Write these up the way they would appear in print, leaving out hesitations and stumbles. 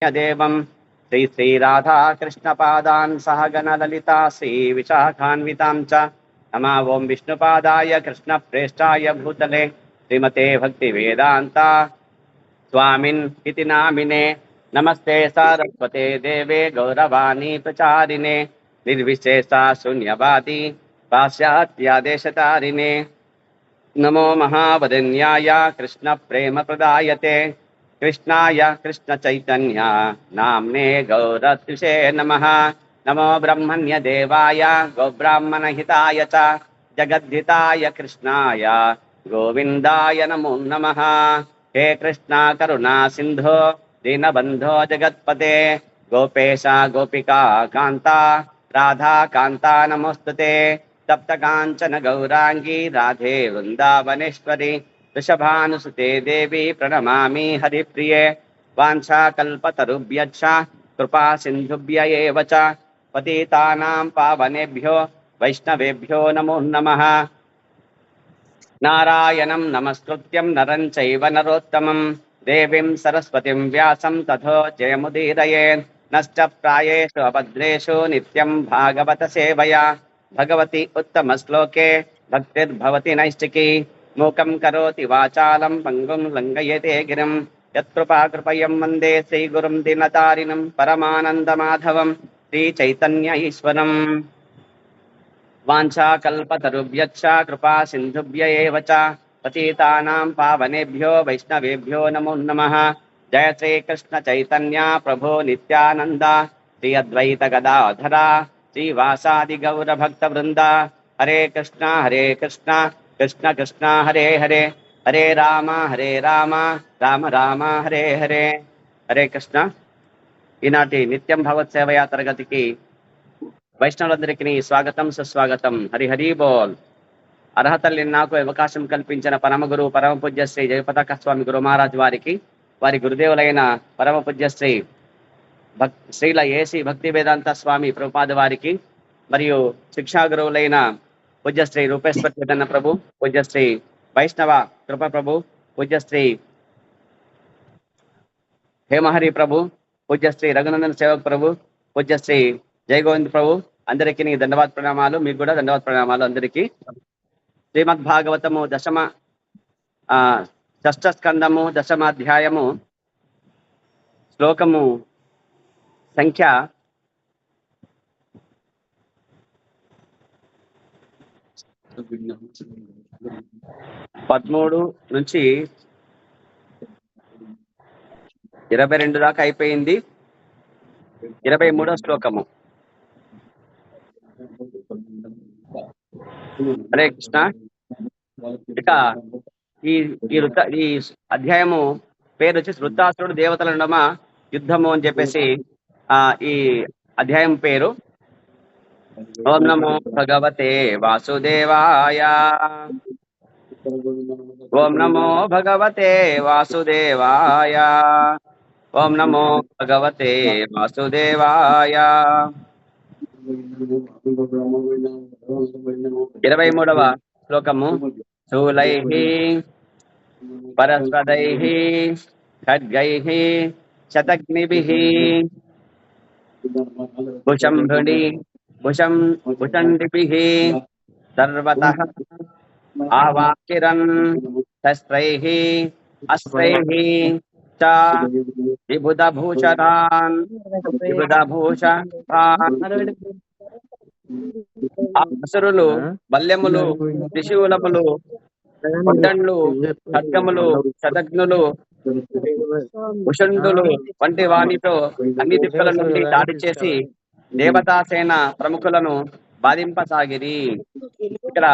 देवं श्री श्रीराधा कृष्णपादान् सह गणललिता श्रीविशाखान्वितां च नमा ओं विष्णुपादाय कृष्णप्रेष्ठाय भूतले श्रीमते भक्तिवेदान्ता स्वामिन् इति नामिने नमस्ते सारस्वते देवे गौरवाणी प्रचारिणे निर्विशेषा शून्यवादी पाश्चात्यादेशतारिणे नमो महावदन्याय कृष्णप्रेमप्रदायते कृष्णाय कृष्णचैतन्य नाम्ने गौरत्युषे नमः। नमो ब्रह्मण्यदेवाय गोब्राह्मणहिताय च जगद्धिताय कृष्णाय गोविन्दाय नमो नमः। हे कृष्णा करुणा सिन्धो दीनबन्धो जगत्पते गोपेश गोपिका कान्ता राधा कान्ता नमोस्तुते तप्त कांचन गौरांगी राधे वृंदावनेश्वरी वृषभानुसुते देवी प्रणमामि हरिप्रिये वाञ्छाकल्पतरुभ्यश्च कृपा सिन्धुभ्य एव च पतितानां पावनेभ्यो वैष्णवेभ्यो नमो नमः। नारायणं नमस्कृत्यं नरं चैव नरोत्तमं देवीं सरस्वतीं व्यासं ततो जयमुदीरयेत् नश्च प्रायेषु अभद्रेषु नित्यं भागवत सेवया भगवती उत्तम श्लोके भक्तिर्भवति नैष्टिकी मूकं करोति वाचालं पङ्गुं लङ्घयते गिरिं यत्कृपाकृपयं वन्दे श्रीगुरुं दीनतारिणं परमानन्दमाधवं श्रीचैतन्य ईश्वरम्। वाञ्छाकल्पतरुभ्यश्च कृपा सिन्धुभ्य एव च पतितानां पावनेभ्यो वैष्णवेभ्यो नमो नमः। जय श्रीकृष्ण चैतन्य प्रभो नित्यानन्द श्री अद्वैत गदाधरा श्रीवासादि गौरभक्तवृन्द हरे कृष्णा कृष्ण कृष्ण हरे हरे हरे राम राम राम हरे हरे। हरे कृष्ण। ఈనాటి నిత్యం భగవత్ సేవయా తరగతికి వైష్ణవులందరికీ స్వాగతం సుస్వాగతం. హరి హరి బోల్. అర్హతల్ని నాకు అవకాశం కల్పించిన పరమ గురువు పరమ పూజ్య శ్రీ జయపతాక స్వామి గురు మహారాజ్ వారికి, వారి గురుదేవులైన పరమ పూజ్య శ్రీ శ్రీల ఏసి భక్తి వేదాంత స్వామి ప్రభుపాద వారికి, మరియు శిక్షా గురువులైన పూజ్య శ్రీ రూపేశ్వర చైతన్య ప్రభు, పూజ్య శ్రీ వైష్ణవ కృప ప్రభు, పూజ్య శ్రీ హేమహరి ప్రభు, పూజ్య శ్రీ రఘునందన సేవక్ ప్రభు, పూజ్య శ్రీ జయ గోవింద్ ప్రభు అందరికీ ధన్యవాద ప్రణామాలు. మీకు కూడా ధన్యవాద ప్రణామాలు అందరికీ. శ్రీమద్ భాగవతము షష్ఠ స్కందము దశమాధ్యాయము శ్లోకము సంఖ్య 13 నుంచి 22 దాకా అయిపోయింది. 23వ శ్లోకము. హరే కృష్ణ. ఇక ఈ అధ్యాయము పేరు వచ్చేసి వృత్తాసురుడు దేవతల నడుమ యుద్ధము అని చెప్పేసి ఈ అధ్యాయం పేరు. ఓం నమో భగవతే వాసుదేవాయ. ఓం నమో భగవతే వాసుదేవాయ. ఓం నమో భగవతే వాసుదేవాయ. 23వ శ్లోకము. శూలైః పరస్పరైః ఖడ్గైః శతఘ్నిభిః భుషండిభిః సర్వతః ఆవాకిరన్ శస్త్రైః అస్త్రైః చ విబుధభూషణాన్ అసురులు బల్యములు త్రిశూలములు కొడ్డండ్లు ఖడ్గములు శతఘ్నులు భుషండులు వంటి వానితో అన్ని దిక్కుల నుండి దాడి చేసి దేవతాసేన ప్రముఖులను బాధింపసాగిరి. ఇక్కడ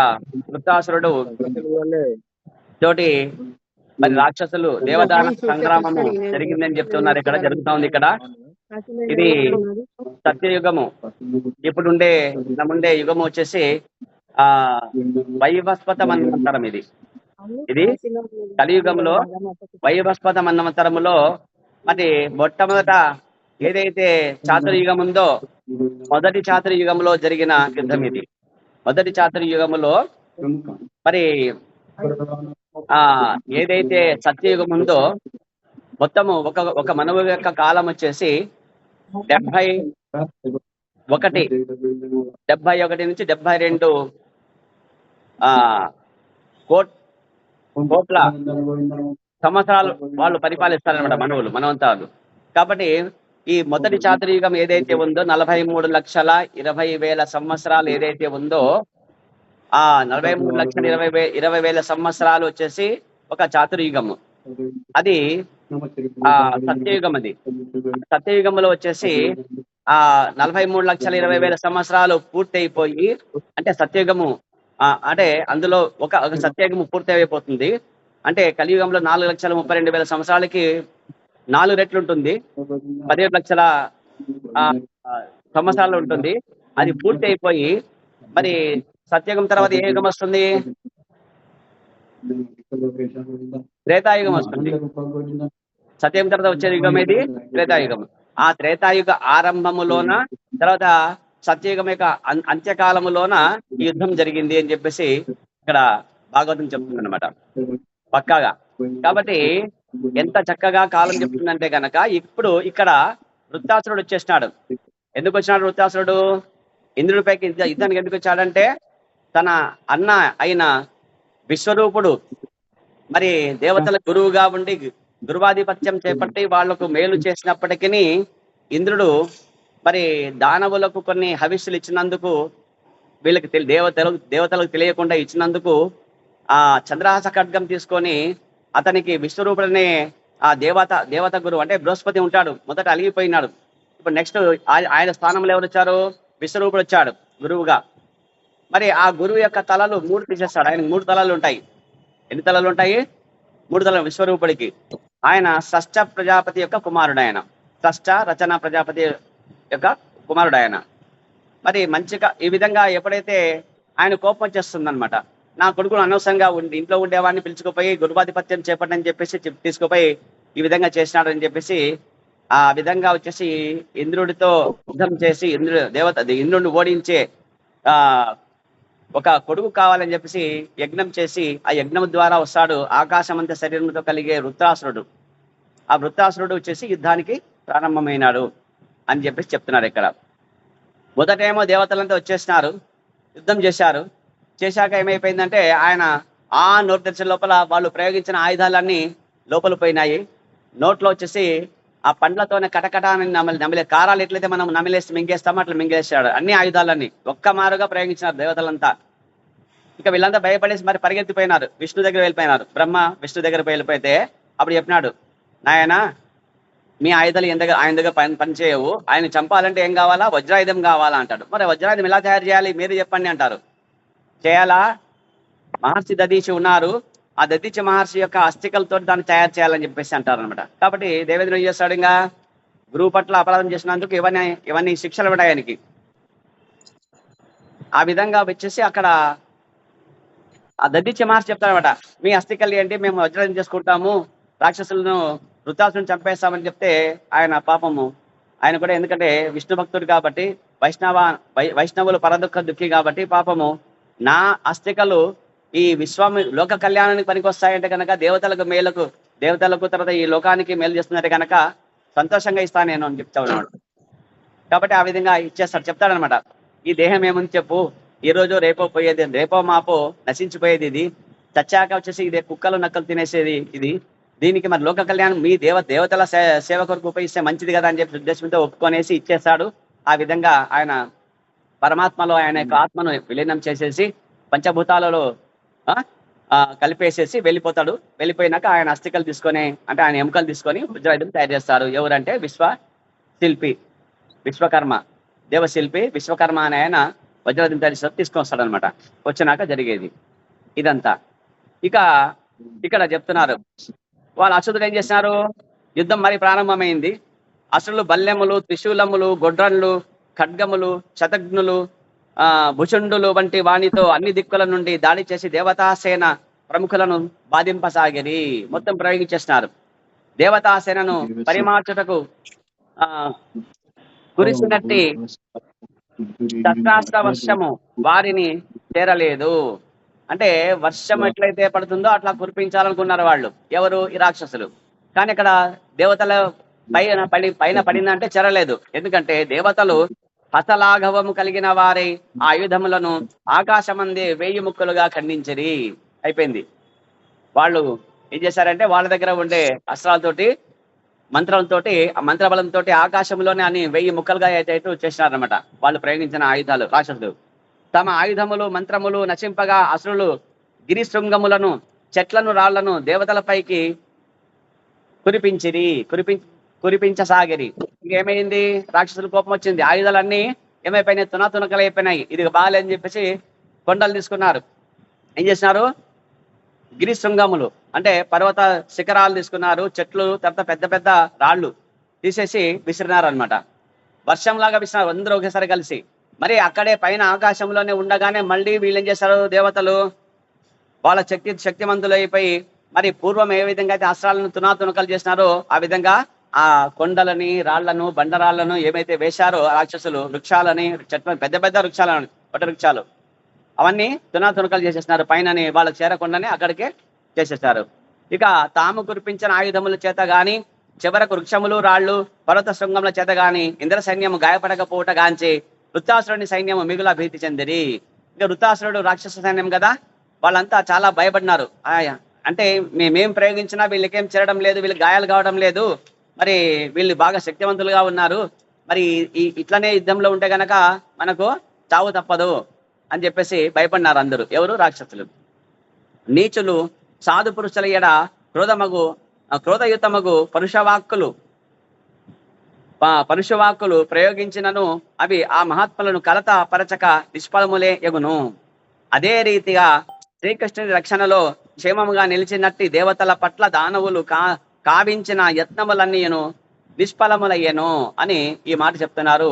వృత్తాసురుడు తోటి మరి రాక్షసులు దేవదాన సంగ్రామము జరిగిందని చెప్తున్నారు. ఇక్కడ జరుగుతా ఉంది. ఇక్కడ ఇది సత్యయుగము. ఇప్పుడుండే ముందే యుగము వచ్చేసి వైవస్వత మన్వంతరం. ఇది కలియుగంలో వైవస్వత మన్వంతరములో మరి మొట్టమొదట ఏదైతే చాతుర్యుగం ఉందో మొదటి చాతుర్యుగంలో జరిగిన యుద్ధం ఇది. మొదటి చాతుర్యుగములో మరి ఏదైతే సత్యయుగం ఉందో మొత్తము ఒక మనువు యొక్క కాలం వచ్చేసి 71 నుంచి 72 ఆ కోట్ల సంవత్సరాలు వాళ్ళు పరిపాలిస్తారనమాట మనవంతాలు. కాబట్టి ఈ మొదటి చాతుర్యుగం ఏదైతే ఉందో 43,20,000 సంవత్సరాలు ఏదైతే ఉందో ఆ 43,20,000 సంవత్సరాలు వచ్చేసి ఒక చాతుర్యుగము. అది సత్యయుగం. అది సత్యయుగంలో వచ్చేసి 43,20,000 సంవత్సరాలు పూర్తి అయిపోయి, అంటే సత్యయుగము అంటే అందులో ఒక సత్యయుగము పూర్తి అయిపోతుంది. అంటే కలియుగంలో 4,32,000 సంవత్సరాలకి 4 రెట్లు ఉంటుంది, 17 లక్షల సంవత్సరాలు ఉంటుంది. అది పూర్తి అయిపోయి మరి సత్యయుగం తర్వాత ఏ యుగం వస్తుంది? త్రేతాయుగం వస్తుంది. సత్యయుగం తర్వాత వచ్చే యుగం ఏది? త్రేతాయుగం. ఆ త్రేతాయుగ ఆరంభములోన తర్వాత సత్యయుగం యొక్క అంత్యకాలములోన ఈ యుద్ధం జరిగింది అని చెప్పేసి ఇక్కడ భాగవతం చెప్తుంది అనమాట పక్కాగా. కాబట్టి ఎంత చక్కగా కాలం చెప్తుందంటే గనక ఇప్పుడు ఇక్కడ వృత్తాసురుడు వచ్చేసినాడు. ఎందుకు వచ్చినాడు వృత్తాసురుడు? ఇంద్రుడిపైకి యుద్ధానికి ఎందుకు వచ్చాడంటే తన అన్న అయిన విశ్వరూపుడు మరి దేవతల గురువుగా ఉండి గురువాధిపత్యం చేపట్టి వాళ్లకు మేలు చేసినప్పటికీ ఇంద్రుడు మరి దానవులకు కొన్ని హవిస్సులు ఇచ్చినందుకు, వీళ్ళకి దేవతలకు తెలియకుండా ఇచ్చినందుకు ఆ చంద్రహాస ఖడ్గం తీసుకొని అతనికి విశ్వరూపుడనే ఆ దేవత గురువు అంటే బృహస్పతి ఉంటాడు, మొదట అలిగిపోయినాడు. ఇప్పుడు నెక్స్ట్ ఆయన స్థానంలో ఎవరు వచ్చారు? విశ్వరూపుడు వచ్చాడు గురువుగా. మరి ఆ గురువు యొక్క తలలు 3 తీసేస్తాడు. ఆయనకు 3 తలలు ఉంటాయి. ఎన్ని తలలు ఉంటాయి? 3 తలలు విశ్వరూపుడికి. ఆయన షష్ఠ ప్రజాపతి యొక్క కుమారుడు. ఆయన షష్ఠ రచన ప్రజాపతి యొక్క కుమారుడు ఆయన. మరి మంచిగా ఈ విధంగా ఎప్పుడైతే ఆయన కోపం వచ్చేస్తుంది అనమాట, నా కొడుకును అనవసరంగా ఇంట్లో ఉండేవాడిని పిలుచుకుపోయి గురువాధిపత్యం చేపట్టని చెప్పేసి తీసుకుపోయి ఈ విధంగా చేసినాడని చెప్పేసి ఆ విధంగా వచ్చేసి ఇంద్రుడితో యుద్ధం చేసి ఇంద్రుడిని ఓడించే ఒక కొడుకు కావాలని చెప్పేసి యజ్ఞం చేసి ఆ యజ్ఞం ద్వారా వస్తాడు ఆకాశమంత శరీరంతో కలిగే వృత్తాసురుడు. ఆ వృత్తాసురుడు వచ్చేసి యుద్ధానికి ప్రారంభమైనాడు అని చెప్పేసి చెప్తున్నారు ఇక్కడ. మొదటేమో దేవతలంతా వచ్చేసినారు, యుద్ధం చేశాక ఏమైపోయిందంటే ఆయన నోటు తెరిచే లోపల వాళ్ళు ప్రయోగించిన ఆయుధాలన్నీ లోపల పోయినాయి. నోట్లో వచ్చేసి ఆ పండ్లతోనే కటకట అని నమిలే కారాలు ఎట్లయితే మనం నమిలేసి మింగేస్తామో అట్లా మింగేసాడు అన్ని ఆయుధాలన్నీ ఒక్క మారుగా ప్రయోగించినారు దేవతలంతా. ఇక వీళ్ళంతా భయపడేసి మరి పరిగెత్తిపోయినారు, విష్ణు దగ్గర వెళ్ళిపోయినారు. బ్రహ్మ విష్ణు దగ్గర వెళ్ళిపోతే అప్పుడు చెప్పినాడు, నాయన మీ ఆయుధాలు ఆయన దగ్గర పనిచేయవు, ఆయన చంపాలంటే ఏం కావాలా? వజ్రాయుధం కావాలా అంటాడు. మరి వజ్రాయుధం ఎలా తయారు చేయాలి మీరే చెప్పండి అంటారు. చేయాలా? మహర్షి దదీచి ఉన్నారు, ఆ దదీచి మహర్షి యొక్క అస్థికలతో దాన్ని తయారు చేయాలని చెప్పేసి అంటారు అనమాట. కాబట్టి దేవేంద్రుడు ఏం చేస్తాడు? ఇంకా గురువు పట్ల అపరాధం చేసినందుకు ఇవన్నీ శిక్షలు పడాయి ఆయనకి. ఆ విధంగా వచ్చేసి అక్కడ ఆ దదీచి మహర్షి చెప్తారనమాట, మీ అస్థికలు ఏంటి, మేము వజ్రాయుధం చేసుకుంటాము, రాక్షసులను వృత్తాసులను చంపేస్తామని చెప్తే ఆయన పాపము ఆయన కూడా, ఎందుకంటే విష్ణు భక్తుడు కాబట్టి వైష్ణవులు పరదుఃఖ దుఃఖి కాబట్టి పాపము నా అస్థికలు ఈ లోక కళ్యాణానికి పనికొస్తాయంటే కనుక దేవతలకు తర్వాత ఈ లోకానికి మేలు చేస్తున్నట్టే కనుక సంతోషంగా ఇస్తాను నేను అని చెప్తా ఉన్నాడు. కాబట్టి ఆ విధంగా చెప్తాడనమాట. ఈ దేహం ఏముంది చెప్పు, ఈ రోజు రేపో పోయేది, రేపో మాపో నశించిపోయేది, ఇది చచ్చాక వచ్చేసి ఇదే కుక్కలు నక్కలు తినేసేది ఇది, దీనికి మరి లోక కళ్యాణం మీ దేవతల సేవ కొరకు ఉపయోగిస్తే మంచిది కదా అని చెప్పి ఉద్దేశంతో ఒప్పుకొనేసి ఇచ్చేస్తాడు. ఆ విధంగా ఆయన పరమాత్మలో ఆయన యొక్క ఆత్మను విలీనం చేసేసి పంచభూతాలలో కలిపేసేసి వెళ్ళిపోతాడు. వెళ్ళిపోయినాక ఆయన అస్థికలు తీసుకొని, అంటే ఆయన ఎముకలు తీసుకొని వజ్రాయుధం తయారు చేస్తారు. ఎవరంటే విశ్వకర్మ దేవశిల్పి విశ్వకర్మ అనే ఆయన వజ్రాయుధం తయారు చేసి తీసుకొస్తాడు అనమాట. వచ్చినాక జరిగేది ఇదంతా. ఇక ఇక్కడ చెప్తున్నారు, వాళ్ళు అసురులు ఏం చేస్తున్నారు? యుద్ధం మరి ప్రారంభమైంది. అసురులు బల్లెములు, త్రిశూలములు, గొడ్రన్లు, ఖడ్గములు, శతఘ్నులు, భుషుండులు వంటి వాణితో అన్ని దిక్కుల నుండి దాడి చేసి దేవతాసేన ప్రముఖులను బాధింపసాగిరి. మొత్తం ప్రయోగించేస్తున్నారు. దేవతాసేనను పరిమార్చుటకు కురిసినట్టి శస్త్రాస్త్ర వర్షము వారిని చేరలేదు. అంటే వర్షం ఎట్లయితే పడుతుందో అట్లా కురిపించాలనుకున్నారు వాళ్ళు. ఎవరు? ఈ రాక్షసులు. కానీ ఇక్కడ దేవతల పైన పడిందంటే చెరలేదు. ఎందుకంటే దేవతలు హతలాఘవము కలిగిన వారై ఆ ఆయుధములను ఆకాశమందే 1000 ముక్కలుగా ఖండించిరి. అయిపోయింది. వాళ్ళు ఏం చేశారంటే వాళ్ళ దగ్గర ఉండే అస్త్రాలతోటి మంత్రాలతోటి ఆ మంత్రబలంతో ఆకాశంలోనే అన్ని 1000 ముక్కలుగా అయితే చేసినారనమాట. వాళ్ళు ప్రయోగించిన ఆయుధాలు రాక్షసులు. తమ ఆయుధములు మంత్రములు నశింపగా అసురులు గిరి శృంగములను చెట్లను రాళ్లను దేవతలపైకి కురిపించసాగిరి. ఇంకేమైంది? రాక్షసులు కోపం వచ్చింది. ఆయుధాలన్నీ ఏమైపోయినాయి? తునకలైపోయినాయి. ఇది బాగాలేదని చెప్పేసి కొండలు తీసుకున్నారు. ఏం చేసినారు? గిరి శృంగములు అంటే పర్వత శిఖరాలు తీసుకున్నారు. చెట్లు, తర్వాత పెద్ద పెద్ద రాళ్ళు తీసేసి విసిరినారు అనమాట. వర్షంలాగా విసిరినారు అందరూ ఒకేసారి కలిసి. మరి అక్కడే పైన ఆకాశంలోనే ఉండగానే మళ్ళీ వీళ్ళు ఏం చేశారు? దేవతలు వాళ్ళ శక్తిమంతులు అయిపోయి మరి పూర్వం ఏ విధంగా అయితే అస్త్రాలను తునకలు చేసినారో ఆ విధంగా ఆ కొండలని రాళ్లను బండరాళ్లను ఏమైతే వేశారో రాక్షసులు, వృక్షాలని చెట్ల పెద్ద పెద్ద వృక్షాలను వట వృక్షాలు అవన్నీ తునకలు చేసేసినారు. పైనని వాళ్ళకి చేరకుండానే అక్కడికే చేసేసారు. ఇక తాము కురిపించిన ఆయుధముల చేత గాని చివరకు వృక్షములు రాళ్ళు పర్వత శృంగముల చేత గాని ఇంద్ర సైన్యము గాయపడకపోవట గాంచి వృత్తాసురుని సైన్యము మిగుల భీతి చెందిరి. ఇక వృత్తాసురుడు రాక్షస సైన్యం కదా, వాళ్ళంతా చాలా భయపడినారు. అంటే మేమేం ప్రయోగించినా వీళ్ళకేం చేరడం లేదు, వీళ్ళు గాయాలు కావడం లేదు, మరి వీళ్ళు బాగా శక్తివంతులుగా ఉన్నారు, మరి ఇట్లనే యుద్ధంలో ఉంటే గనక మనకు చావు తప్పదు అని చెప్పేసి భయపడినారు అందరూ. ఎవరు? రాక్షసులు. నీచులు సాధు పురుషుల ఎడ క్రోధయుతమగు పరుషవాక్కులు ప్రయోగించినను అవి ఆ మహాత్ములను కలత పరచక నిష్ఫలములే ఎగును. అదే రీతిగా శ్రీకృష్ణుని రక్షణలో క్షేమముగా నిలిచినట్టి దేవతల పట్ల దానవులు కావించిన యత్నములన్నీను నిష్ఫలములయ్యను అని ఈ మాట చెప్తున్నారు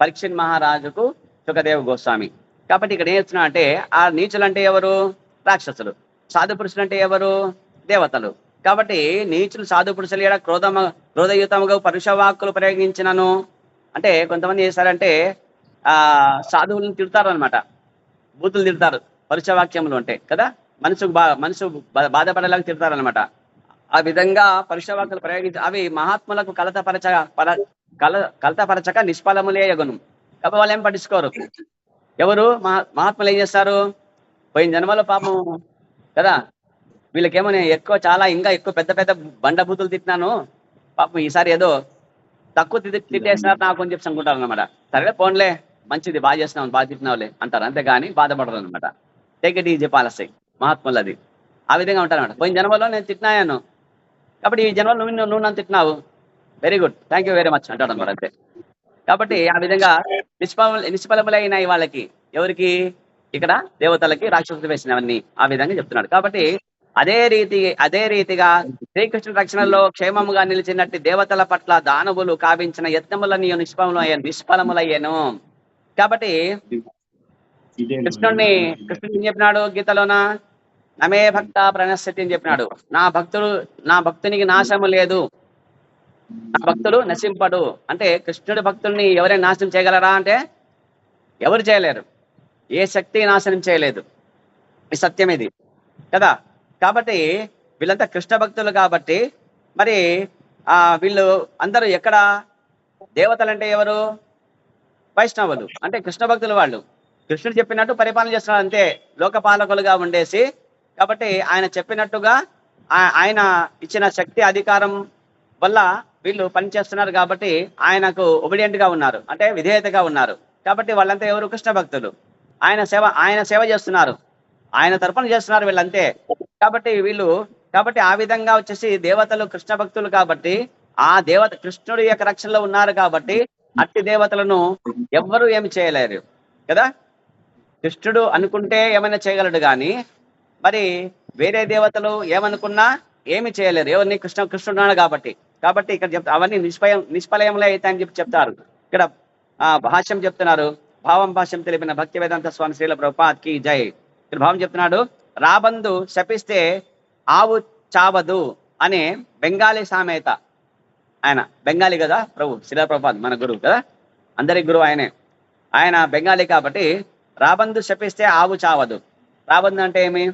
పరీక్షిత్ మహారాజుకు సుఖదేవ గోస్వామి. కాబట్టి ఇక్కడ ఏం చెప్తున్నా అంటే ఆ నీచులు అంటే ఎవరు? రాక్షసులు. సాధు పురుషులు అంటే ఎవరు? దేవతలు. కాబట్టి నీచులు సాధు పురుషులు ఎడ క్రోధయుతముగా పరుషవాక్కులు ప్రయోగించినను అంటే కొంతమంది చేశారంటే సాధువులను తిడతారు అనమాట, బూతులు తిడతారు పరుషవాక్యములు అంటే కదా, మనసు బాధపడేలాగా తిడతారు అనమాట. ఆ విధంగా పరుషవాక్కులు ప్రయోగించి అవి మహాత్ములకు కలతపరచక నిష్ఫలములే యగును. కాబట్టి వాళ్ళు ఏం పట్టించుకోరు. ఎవరు? మహాత్ములు ఏం చేస్తారు? పోయిన జన్మలో పాపం కదా, వీళ్ళకేమో నేను ఇంకా ఎక్కువ పెద్ద పెద్ద బండబూతులు తిట్టినాను, పాపం ఈసారి ఏదో తక్కువ తిట్టేసినారు నాకు అని చెప్పి అనుకుంటారు అనమాట. సరే పోన్లే, మంచిది, బాగా చేసినావు, బాగా తిట్టినావులే అంటారు, అంతేగాని బాధపడరు అనమాట. టేక్ ఇట్ ఈజీ పాలసీ మహాత్ములు. అది ఆ విధంగా ఉంటారనమాట. పోయిన జన్మలో నేను తిట్టినాను కాబట్టి ఈ జన్మలో నువ్వు నన్ను తిట్టినావు, very good, thank you very much అంటాడు అనమాట. అంతే. కాబట్టి ఆ విధంగా నిష్ఫలములైనాయి వాళ్ళకి. ఎవరికి? ఇక్కడ దేవతలకి, రాక్షసులు వేసినవన్నీ ఆ విధంగా చెప్తున్నాడు. కాబట్టి అదే రీతిగా శ్రీకృష్ణుడి రక్షణలో క్షేమముగా నిలిచినట్టు దేవతల పట్ల దానవులు కావించిన యత్నములని నిష్ఫలములయ్యాను. కాబట్టి కృష్ణుడు ఏం చెప్పినాడు గీతలోన? నమే భక్త ప్రణశ్యతి అని చెప్పినాడు. నా భక్తునికి నాశము లేదు, నా భక్తులు నశింపడు. అంటే కృష్ణుడి భక్తుల్ని ఎవరైనా నాశనం చేయగలరా అంటే ఎవరు చేయలేరు. ఏ శక్తి నాశనం చేయలేదు. ఈ సత్యం ఇది కదా. కాబట్టి వీళ్ళంతా కృష్ణ భక్తులు కాబట్టి మరి వీళ్ళు అందరూ ఎక్కడ? దేవతలు అంటే ఎవరు? వైష్ణవులు అంటే కృష్ణ భక్తులు. వాళ్ళు కృష్ణుడు చెప్పినట్టు పరిపాలన చేస్తున్నారు అంతే, లోకపాలకులుగా ఉండేసి. కాబట్టి ఆయన చెప్పినట్టుగా ఆయన ఇచ్చిన శక్తి అధికారం వల్ల వీళ్ళు పనిచేస్తున్నారు కాబట్టి ఆయనకు ఒబిడియంట్ గా ఉన్నారు, అంటే విధేయతగా ఉన్నారు. కాబట్టి వాళ్ళంతా ఎవరు? కృష్ణ భక్తులు. ఆయన సేవ చేస్తున్నారు, ఆయన తరపున చేస్తున్నారు వీళ్ళంతే. కాబట్టి ఆ విధంగా వచ్చేసి దేవతలు కృష్ణ భక్తులు కాబట్టి ఆ దేవత కృష్ణుడి యొక్క రక్షణలో ఉన్నారు కాబట్టి అట్టి దేవతలను ఎవ్వరూ ఏమి చేయలేరు కదా. కృష్ణుడు అనుకుంటే ఏమైనా చేయగలడు కానీ మరి వేరే దేవతలు ఏమనుకున్నా ఏమి చేయలేరు. ఎవరిని? కృష్ణుడు కాబట్టి ఇక్కడ అవన్నీ నిష్ఫలయములే అవుతాయని చెప్పి చెప్తారు. ఇక్కడ భాష్యం చెప్తున్నారు. భాష్యం తెలిపిన భక్తి వేదాంత స్వామి శ్రీల ప్రభుపాద్ కి జై. ఇక్కడ భావం చెప్తున్నాడు. రాబందు శపిస్తే ఆవు చావదు అనే బెంగాలీ సామెత. ఆయన బెంగాలీ కదా ప్రభు శ్రీల ప్రభుపాద్, మన గురువు కదా, అందరి గురువు ఆయనే. ఆయన బెంగాలీ కాబట్టి రాబందు శపిస్తే ఆవు చావదు. రాబందు అంటే ఏమి?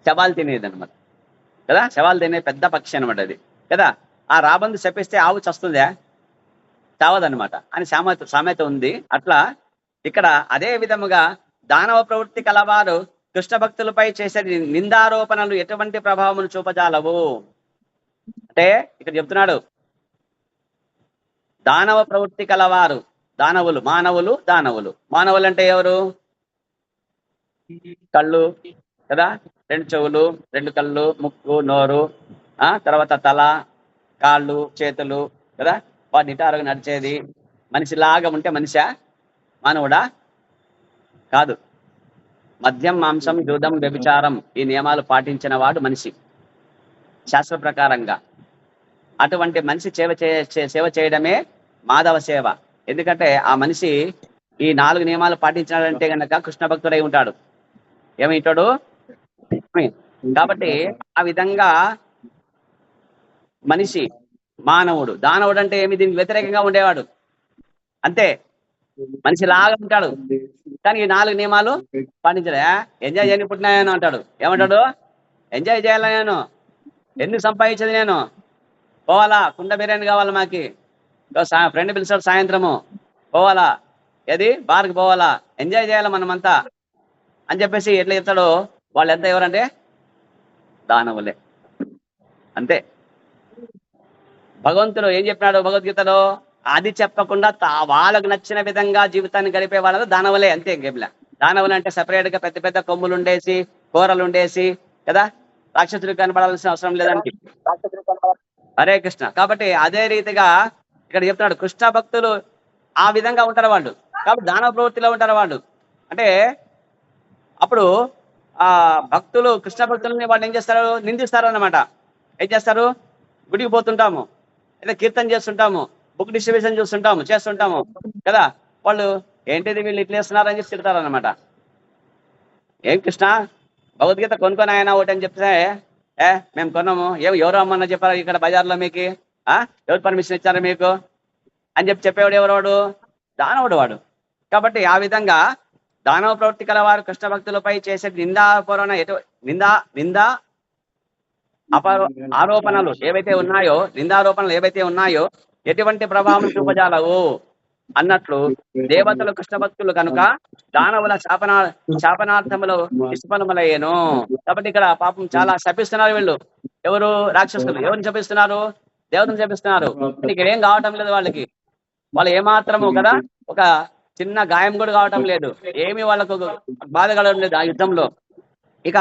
శవాలు తినేది అనమాట కదా, శవాలు తినే పెద్ద పక్షి అనమాట అది. కదా. ఆ రాబందు శపిస్తే ఆవు చస్తుందా? చావదనమాట అని సామెత ఉంది. అట్లా ఇక్కడ అదే విధముగా దానవ ప్రవృత్తి కలవారు కృష్ణ భక్తులపై చేసే నిందారోపణలు ఎటువంటి ప్రభావం చూపజాలవు అంటే ఇక్కడ చెప్తున్నాడు. దానవ ప్రవృత్తి కలవారు, దానవులు, మానవులు అంటే ఎవరు? కళ్ళు కదా, 2 చెవులు, 2 కళ్ళు, ముక్కు, నోరు, తర్వాత తల, కాళ్ళు, చేతులు కదా, వాటి నిటారుగా నడిచేది. మనిషిలాగా ఉంటే మనిషా? మానవుడా? కాదు. మద్యం, మాంసం, జూదం, వ్యభిచారం ఈ నియమాలు పాటించిన వాడు మనిషి శాస్త్ర ప్రకారంగా. అటువంటి మనిషి సేవ చేయడమే మాధవ సేవ. ఎందుకంటే ఆ మనిషి ఈ 4 నియమాలు పాటించాడంటే గనక కృష్ణ భక్తుడై ఉంటాడు. ఏమైంటాడు? కాబట్టి ఆ విధంగా మనిషి మానవుడు. దానవుడు అంటే ఏమి? దీనికి వ్యతిరేకంగా ఉండేవాడు అంతే. మనిషి లాగా ఉంటాడు కానీ ఈ 4 నియమాలు పాటించలే. ఎంజాయ్ చేయని పుట్టినాయను అంటాడు. ఏమంటాడు? ఎంజాయ్ చేయాలా నేను? ఎందుకు సంపాదించేది నేను? పోవాలా, కుండ బిర్యానీ కావాలా మాకి, ఫ్రెండ్ పిలిచాడు సాయంత్రము, పోవాలా, ఏది బార్కి పోవాలా, ఎంజాయ్ చేయాలా మనమంతా అని చెప్పేసి ఎట్లా చెప్తాడో వాళ్ళు ఎంత ఎవరంటే దానవులే అంతే. భగవంతుడు ఏం చెప్పినాడు భగవద్గీతలో? అది చెప్పకుండా వాళ్ళకు నచ్చిన విధంగా జీవితాన్ని గడిపే వాళ్ళలో దానవులే అంతే. గేమ్లా దానవులు అంటే సెపరేట్ గా పెద్ద పెద్ద కొమ్ములు ఉండేసి, కూరలు ఉండేసి కదా, రాక్షసుడికి కనపడాల్సిన అవసరం లేదండి. హరే కృష్ణ. కాబట్టి అదే రీతిగా ఇక్కడ చెప్తున్నాడు కృష్ణ భక్తులు ఆ విధంగా ఉంటారు వాళ్ళు. కాబట్టి దానవ ప్రవృత్తిలో ఉంటారు వాళ్ళు. అంటే అప్పుడు ఆ భక్తులు, కృష్ణ భక్తులని వాళ్ళు ఏం చేస్తారు? నిందిస్తారు అన్నమాట. ఏం చేస్తారు? గుడికి పోతుంటాము, లేదా కీర్తన చేస్తుంటాము, బుక్ డిస్ట్రిబ్యూషన్ చేస్తుంటాము కదా, వాళ్ళు ఏంటిది వీళ్ళు ఇట్లా చేస్తున్నారని చెప్పి తిడతారు అనమాట. ఏం కృష్ణ భగవద్గీత కొనుక్కొని ఆయన ఒకటి అని చెప్తే, మేము కొన్నాము, ఎవరు అమ్మన్నా చెప్పారు ఇక్కడ బజార్లో మీకు? ఎవరు పర్మిషన్ ఇచ్చారు మీకు అని చెప్పేవాడు ఎవరు? దానవుడు వాడు. కాబట్టి ఆ విధంగా దానవ ప్రవృత్తి కల వారు కృష్ణ భక్తులపై చేసే ఆరోపణలు ఏవైతే ఉన్నాయో, నిందారోపణలు ఏవైతే ఉన్నాయో ఎటువంటి ప్రభావం చూపజాలవు అన్నట్లు దేవతలు కృష్ణ భక్తులు కనుక దానవుల శాపనార్థములు నిష్ఫలములయ్యేను. కాబట్టి ఇక్కడ పాపం చాలా శపిస్తున్నారు వీళ్ళు. ఎవరు? రాక్షసులు. ఎవరిని శపిస్తున్నారు? దేవతను శపిస్తున్నారు. ఇక్కడ ఏం కావటం లేదు వాళ్ళకి. వాళ్ళు ఏమాత్రము కదా ఒక చిన్న గాయం కూడా కావటం లేదు, ఏమి వాళ్ళకు బాధ కలగడం లేదు ఆ యుద్ధంలో. ఇక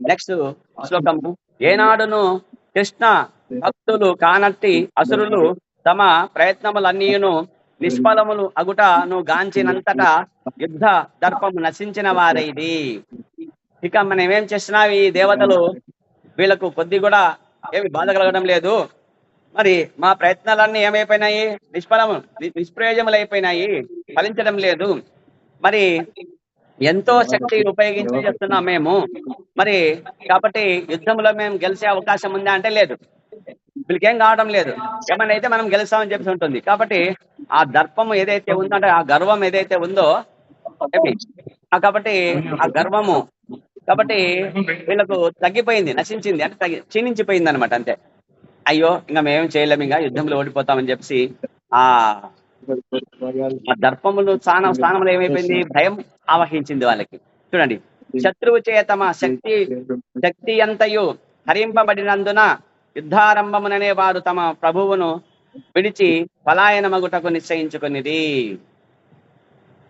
నెక్స్ట్ శ్లోకము. ఏనాడును కృష్ణ భక్తులు కానట్టి అసురులు తమ ప్రయత్నములన్నీను నిష్ఫలములు అగుటను గాంచినంతట యుద్ధ దర్పము నశించిన వారైది. ఇక మనం ఏమేం చేసినా ఈ దేవతలు వీళ్ళకు కొద్ది కూడా ఏమి బాధ కలగడం లేదు. మరి మా ప్రయత్నాలన్నీ ఏమైపోయినాయి? నిష్ప్రయోజములు అయిపోయినాయి, ఫలించడం లేదు. మరి ఎంతో శక్తి ఉపయోగించి చేస్తున్నాం మేము. మరి కాబట్టి యుద్ధంలో మేము గెలిచే అవకాశం ఉందా అంటే లేదు. వీళ్ళకేం కావడం లేదు. ఏమన్నా అయితే మనం గెలుస్తామని చెప్పి ఉంటుంది. కాబట్టి ఆ దర్పము ఏదైతే ఉందో, అంటే ఆ గర్వం ఏదైతే ఉందో, కాబట్టి ఆ గర్వము కాబట్టి వీళ్ళకు తగ్గిపోయింది, నశించింది, అంటే క్షీణించిపోయింది అనమాట అంతే. అయ్యో ఇంకా మేమేం చేయలేము, ఇంకా యుద్ధంలో ఓడిపోతామని చెప్పి ఆ దర్పములు స్థానంలో ఏమైపోయింది? భయం ఆవహించింది వాళ్ళకి. చూడండి, శత్రువు చే తమ శక్తి అంతయు హరింపబడినందున యుద్ధారంభముననే వారు తమ ప్రభువును విడిచి పలాయనమగుటకు నిశ్చయించుకునిది.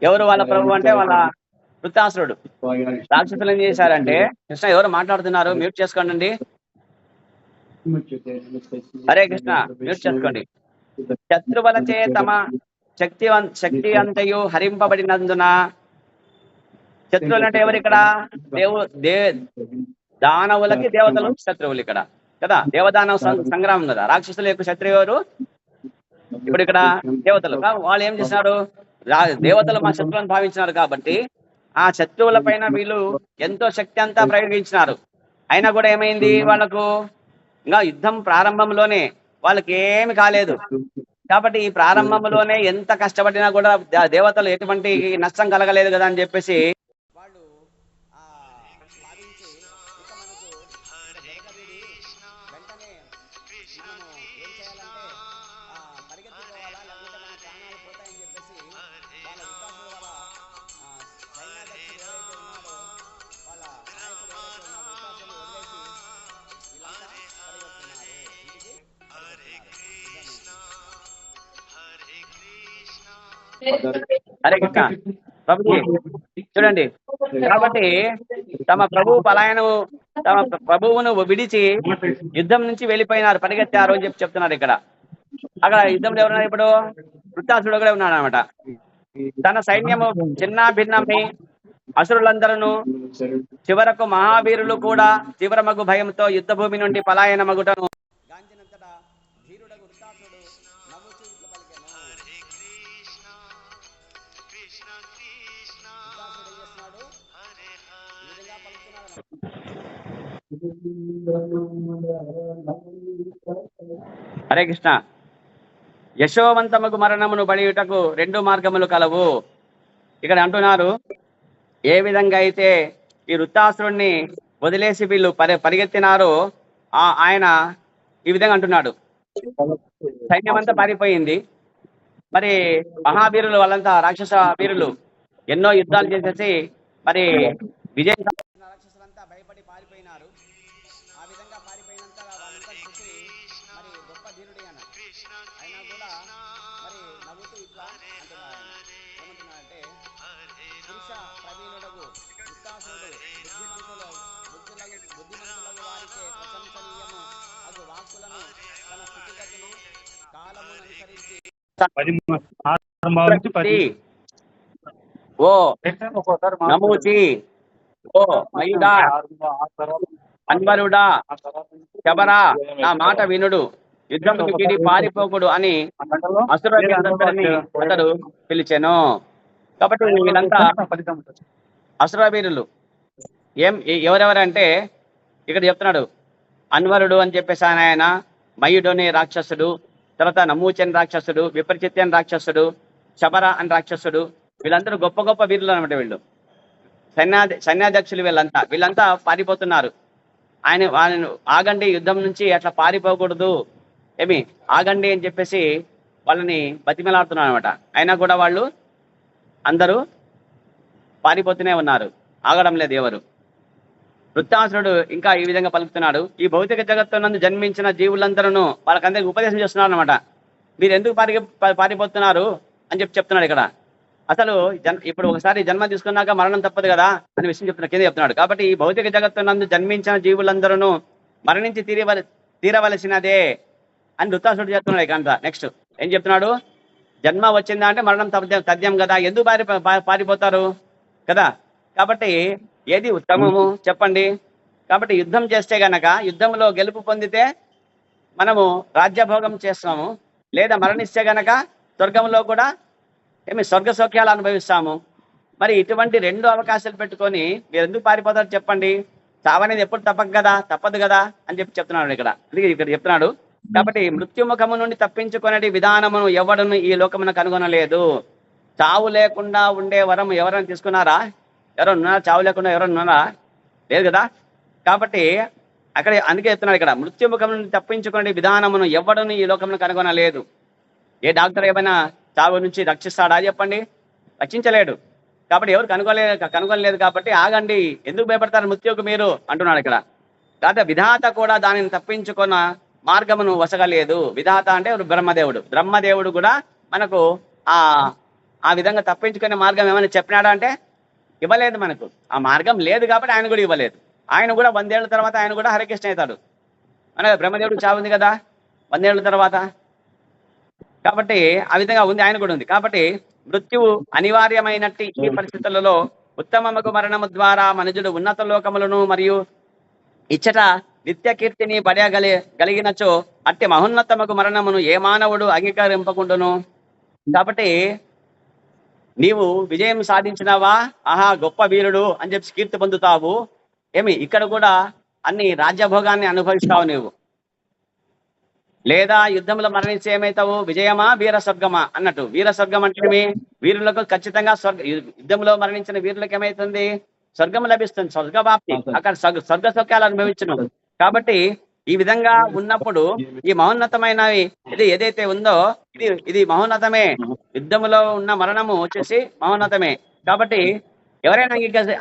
ఎవరు వాళ్ళ ప్రభు అంటే? వాళ్ళ వృత్తాసురుడు. రాక్షసులు ఏం చేశారంటే, కృష్ణ ఎవరు మాట్లాడుతున్నారు? మ్యూట్ చేసుకోండి. హరే కృష్ణ, మ్యూట్ చేసుకోండి. శత్రువుల చే తమ శక్తి అంతయు హరింపబడినందున, శత్రువులు అంటే ఎవరు ఇక్కడ? దానవులకి దేవతలు శత్రువులు ఇక్కడ కదా. దేవదానవ సంగ్రామం కదా. రాక్షసుల యొక్క శత్రువు ఎవరు? ఇప్పుడు ఇక్కడ దేవతలు. వాళ్ళు ఏం చేసినారు? దేవతలు మా శత్రువులను భావించినారు కాబట్టి ఆ శత్రువుల పైన వీళ్ళు ఎంతో శక్తి అంతా ప్రయోగించినారు. అయినా కూడా ఏమైంది? వాళ్ళకు ఇంకా యుద్ధం ప్రారంభంలోనే వాళ్ళకి ఏమి కాలేదు. కాబట్టి ఈ ప్రారంభంలోనే ఎంత కష్టపడినా కూడా దేవతలు ఎటువంటి నష్టం కలగలేదు కదా అని చెప్పేసి వాళ్ళు భావించి ఇక మనకు వెంటనే హరే కృష్ణ ప్రభుజీ చూడండి. కాబట్టి తమ ప్రభువును విడిచి యుద్ధం నుంచి వెళ్ళిపోయినారు, పరిగెత్తారు అని చెప్తున్నారు ఇక్కడ. అక్కడ యుద్ధంలో ఎవరున్నారు ఇప్పుడు? వృత్తాసుడు కూడా ఉన్నాడు అనమాట. తన సైన్యము చిన్న భిన్నమై అసురులందరూ చివరకు మహావీరులు కూడా తీవ్రమగు భయంతో యుద్ధ భూమి నుండి పలాయన మగుటను గాంచినంతటా ధీరుడగు వృత్తాసుడు నవ్వుచూ ఇట్లు పలికెను. వృత్తాసుడు ఏం చేస్తున్నాడు? ఈ విధంగా పలుకుతున్నాడు. హరే కృష్ణ. యశోవంతముకు మరణమును బడియుటకు 2 మార్గములు కలవు. ఇక్కడ అంటున్నారు, ఏ విధంగా అయితే ఈ వృత్తాసురుణ్ణి వదిలేసి వీళ్ళు పరిగెత్తినారో ఆయన ఈ విధంగా అంటున్నాడు. సైన్యం అంతా పారిపోయింది. మరి మహావీరులు వాళ్ళంతా రాక్షస వీరులు ఎన్నో యుద్ధాలు చేసేసి మరి విజయ రాక్షసులంతా భయపడి పారిపోయినారు. ఆ విధంగా పారిపోయినంత వాళ్ళంతా చూసి మరి గొప్ప ధీరుడి అయినా కూడా మరి నవ్వుతూ ఇట్లా అంటున్నారు. ఏమంటున్నారంటే, పురుష ప్రవీణుడగు వృత్తాసురుడు బుద్ధిమంతులకు వారిచే ప్రశంసనీయము అగు వాక్కులను తన స్థితిగతులు కాలమును అనుసరించి ఓ నమూచి, ఓ మయుడా, అన్వరుడా, శబరా, నా మాట వినుడు, యుద్ధముకు కిడి పారిపోకుడు అని అసురవీరులందరినీ అతడు పిలిచెను. కాబట్టి వీళ్ళంతా అసురవీరులు. ఎవరెవరంటే ఇక్కడ చెప్తున్నాడు, అన్వరుడు అని చెప్పేసి ఆయన, మయుడని రాక్షసుడు, తర్వాత నమూచన్ రాక్షసుడు, విపరిచిత్యన్ రాక్షసుడు, శబర అని రాక్షసుడు, వీళ్ళందరూ గొప్ప గొప్ప వీరులు అనమాట. వీళ్ళు సైన్యాధ్యక్షులు. వీళ్ళంతా పారిపోతున్నారు. వాళ్ళని ఆగండి, యుద్ధం నుంచి అట్లా పారిపోకూడదు, ఏమి ఆగండి అని చెప్పేసి వాళ్ళని బతిమలాడుతున్నారు అనమాట. అయినా కూడా వాళ్ళు అందరూ పారిపోతూనే ఉన్నారు, ఆగడం లేదు ఎవరు. వృత్తాసురుడు ఇంకా ఈ విధంగా పలుకుతున్నాడు, ఈ భౌతిక జగత్తునందు జన్మించిన జీవులందరూ వాళ్ళకందరికి ఉపదేశం చేస్తున్నారు అనమాట. మీరు ఎందుకు పారిపోతున్నారు అని చెప్తున్నాడు ఇక్కడ. అసలు ఇప్పుడు ఒకసారి జన్మ తీసుకున్నాక మరణం తప్పదు కదా అనే విషయం కింద చెప్తున్నాడు. కాబట్టి ఈ భౌతిక జగత్తునందు జన్మించిన జీవులందరూ మరణించి తీరవలసినదే అని వృత్తాసురుడు చెప్తున్నాడు. ఇక నెక్స్ట్ ఏం చెప్తున్నాడు? జన్మ వచ్చిందా అంటే మరణం తథ్యం కదా, ఎందుకు పారిపోతారు కదా. కాబట్టి ఏది ఉత్తమము చెప్పండి. కాబట్టి యుద్ధం చేస్తే గనక యుద్ధంలో గెలుపు పొందితే మనము రాజ్యభోగం చేస్తాము, లేదా మరణిస్తే గనక స్వర్గంలో కూడా స్వర్గ సౌఖ్యాలు అనుభవిస్తాము. మరి ఇటువంటి 2 అవకాశాలు పెట్టుకొని మీరు ఎందుకు పారిపోతారు చెప్పండి? చావనేది ఎప్పుడు తప్పదు కదా అని చెప్తున్నాడు ఇక్కడ. ఇక్కడ చెప్తున్నాడు, కాబట్టి మృత్యుముఖము నుండి తప్పించుకునే విధానమును ఎవడును ఈ లోకమును కనుగొనలేదు. చావు లేకుండా ఉండే వరం ఎవరైనా తీసుకున్నారా? ఎవరైనా ఉన్నారా? చావు లేకుండా ఎవరైనా ఉన్నారా? లేదు కదా. కాబట్టి అక్కడ అందుకే చెప్తున్నాడు ఇక్కడ, మృత్యుముఖం నుండి తప్పించుకునే విధానమును ఎవడును ఈ లోకమును కనుగొనలేదు. ఏ డాక్టర్ ఏమైనా చావు నుంచి రక్షిస్తాడా చెప్పండి? రక్షించలేడు. కాబట్టి ఎవరు కనుగొనలేదు. కాబట్టి ఆగండి, ఎందుకు భయపడతారు మృత్యువుకు మీరు అంటున్నాడు ఇక్కడ. కాబట్టి విధాత కూడా దానిని తప్పించుకున్న మార్గమును వసగలేదు. విధాత అంటే బ్రహ్మదేవుడు కూడా మనకు ఆ విధంగా తప్పించుకునే మార్గం ఏమైనా చెప్పినాడా అంటే ఇవ్వలేదు. మనకు ఆ మార్గం లేదు కాబట్టి ఆయన కూడా ఇవ్వలేదు. ఆయన కూడా 100 ఏళ్ల తర్వాత ఆయన కూడా హరికృష్ణ అవుతాడు. మన బ్రహ్మదేవుడు చావు ఉంది కదా 100 ఏళ్ల తర్వాత. కాబట్టి ఆ విధంగా ఉంది, ఆయన కూడా ఉంది. కాబట్టి మృత్యువు అనివార్యమైనట్టి ఈ పరిస్థితులలో ఉత్తమముకు మరణము ద్వారా మనుజుడు ఉన్నత లోకములను మరియు ఇచ్చట నిత్య కీర్తిని బడగలిగినచో అట్టి మహోన్నతముకు మరణమును ఏ మానవుడు అంగీకరింపకుండును. కాబట్టి నీవు విజయం సాధించినావా, ఆహా గొప్ప వీరుడు అని చెప్పి కీర్తి పొందుతావు. ఇక్కడ కూడా అన్ని రాజ్యభోగాన్ని అనుభవిస్తావు నీవు. లేదా యుద్ధంలో మరణించి ఏమైతావు? విజయమా వీర స్వర్గమా అన్నట్టు. వీర స్వర్గం అంటే వీరులకు ఖచ్చితంగా యుద్ధంలో మరణించిన వీరులకు ఏమైతుంది? స్వర్గం లభిస్తుంది, స్వర్గవాప్తి. అక్కడ స్వర్గ సుఖాలు అనుభవించను. కాబట్టి ఈ విధంగా ఉన్నప్పుడు ఈ మహోన్నతమైనవి ఇది ఏదైతే ఉందో ఇది మహోన్నతమే. యుద్ధంలో ఉన్న మరణము వచ్చేసి మహోన్నతమే. కాబట్టి ఎవరైనా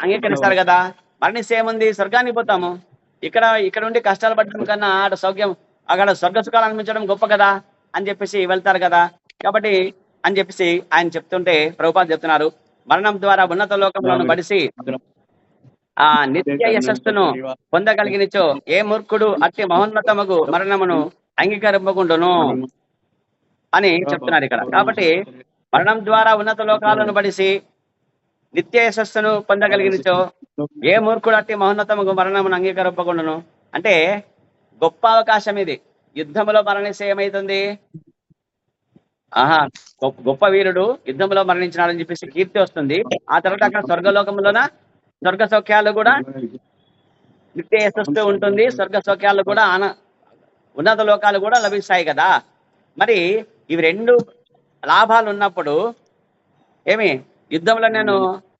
అంగీకరిస్తారు కదా. మరణిస్తే ఏముంది? స్వర్గానికి పోతాము. ఇక్కడ ఉండి కష్టాలు పడడం కన్నా అక్కడ స్వర్గ సుఖాలు అనిపించడం గొప్ప కదా అని చెప్పేసి వెళ్తారు కదా. కాబట్టి అని చెప్పేసి ఆయన చెప్తుంటే ప్రభుపాద చెప్తున్నారు, మరణం ద్వారా ఉన్నత లోకంలోను బడిసి ఆ నిత్య యశస్సును పొందగలిగినచో ఏ మూర్ఖుడు అట్టి మహోన్నతమగు మరణమును అంగీకరింపకుండును అని చెప్తున్నారు ఇక్కడ. కాబట్టి మరణం ద్వారా ఉన్నత లోకాలను బడిసి నిత్య యశస్సును పొందగలిగినచో ఏ మూర్ఖుడు అట్టి మహోన్నతమగు మరణమును అంగీకరింపకుండును అంటే గొప్ప అవకాశం ఇది. యుద్ధములో మరణిస్తే ఏమైతుంది? ఆహా, గొప్ప వీరుడు యుద్ధంలో మరణించినాడని చెప్పేసి కీర్తి వస్తుంది. ఆ తర్వాత అక్కడ స్వర్గలోకంలోన స్వర్గ సౌఖ్యాలు కూడా నిత్య యశస్సు ఉంటుంది. స్వర్గ సౌఖ్యాలు కూడా ఉన్నత లోకాలు కూడా లభిస్తాయి కదా. మరి ఇవి రెండు లాభాలు ఉన్నప్పుడు ఏమి యుద్ధంలో నేను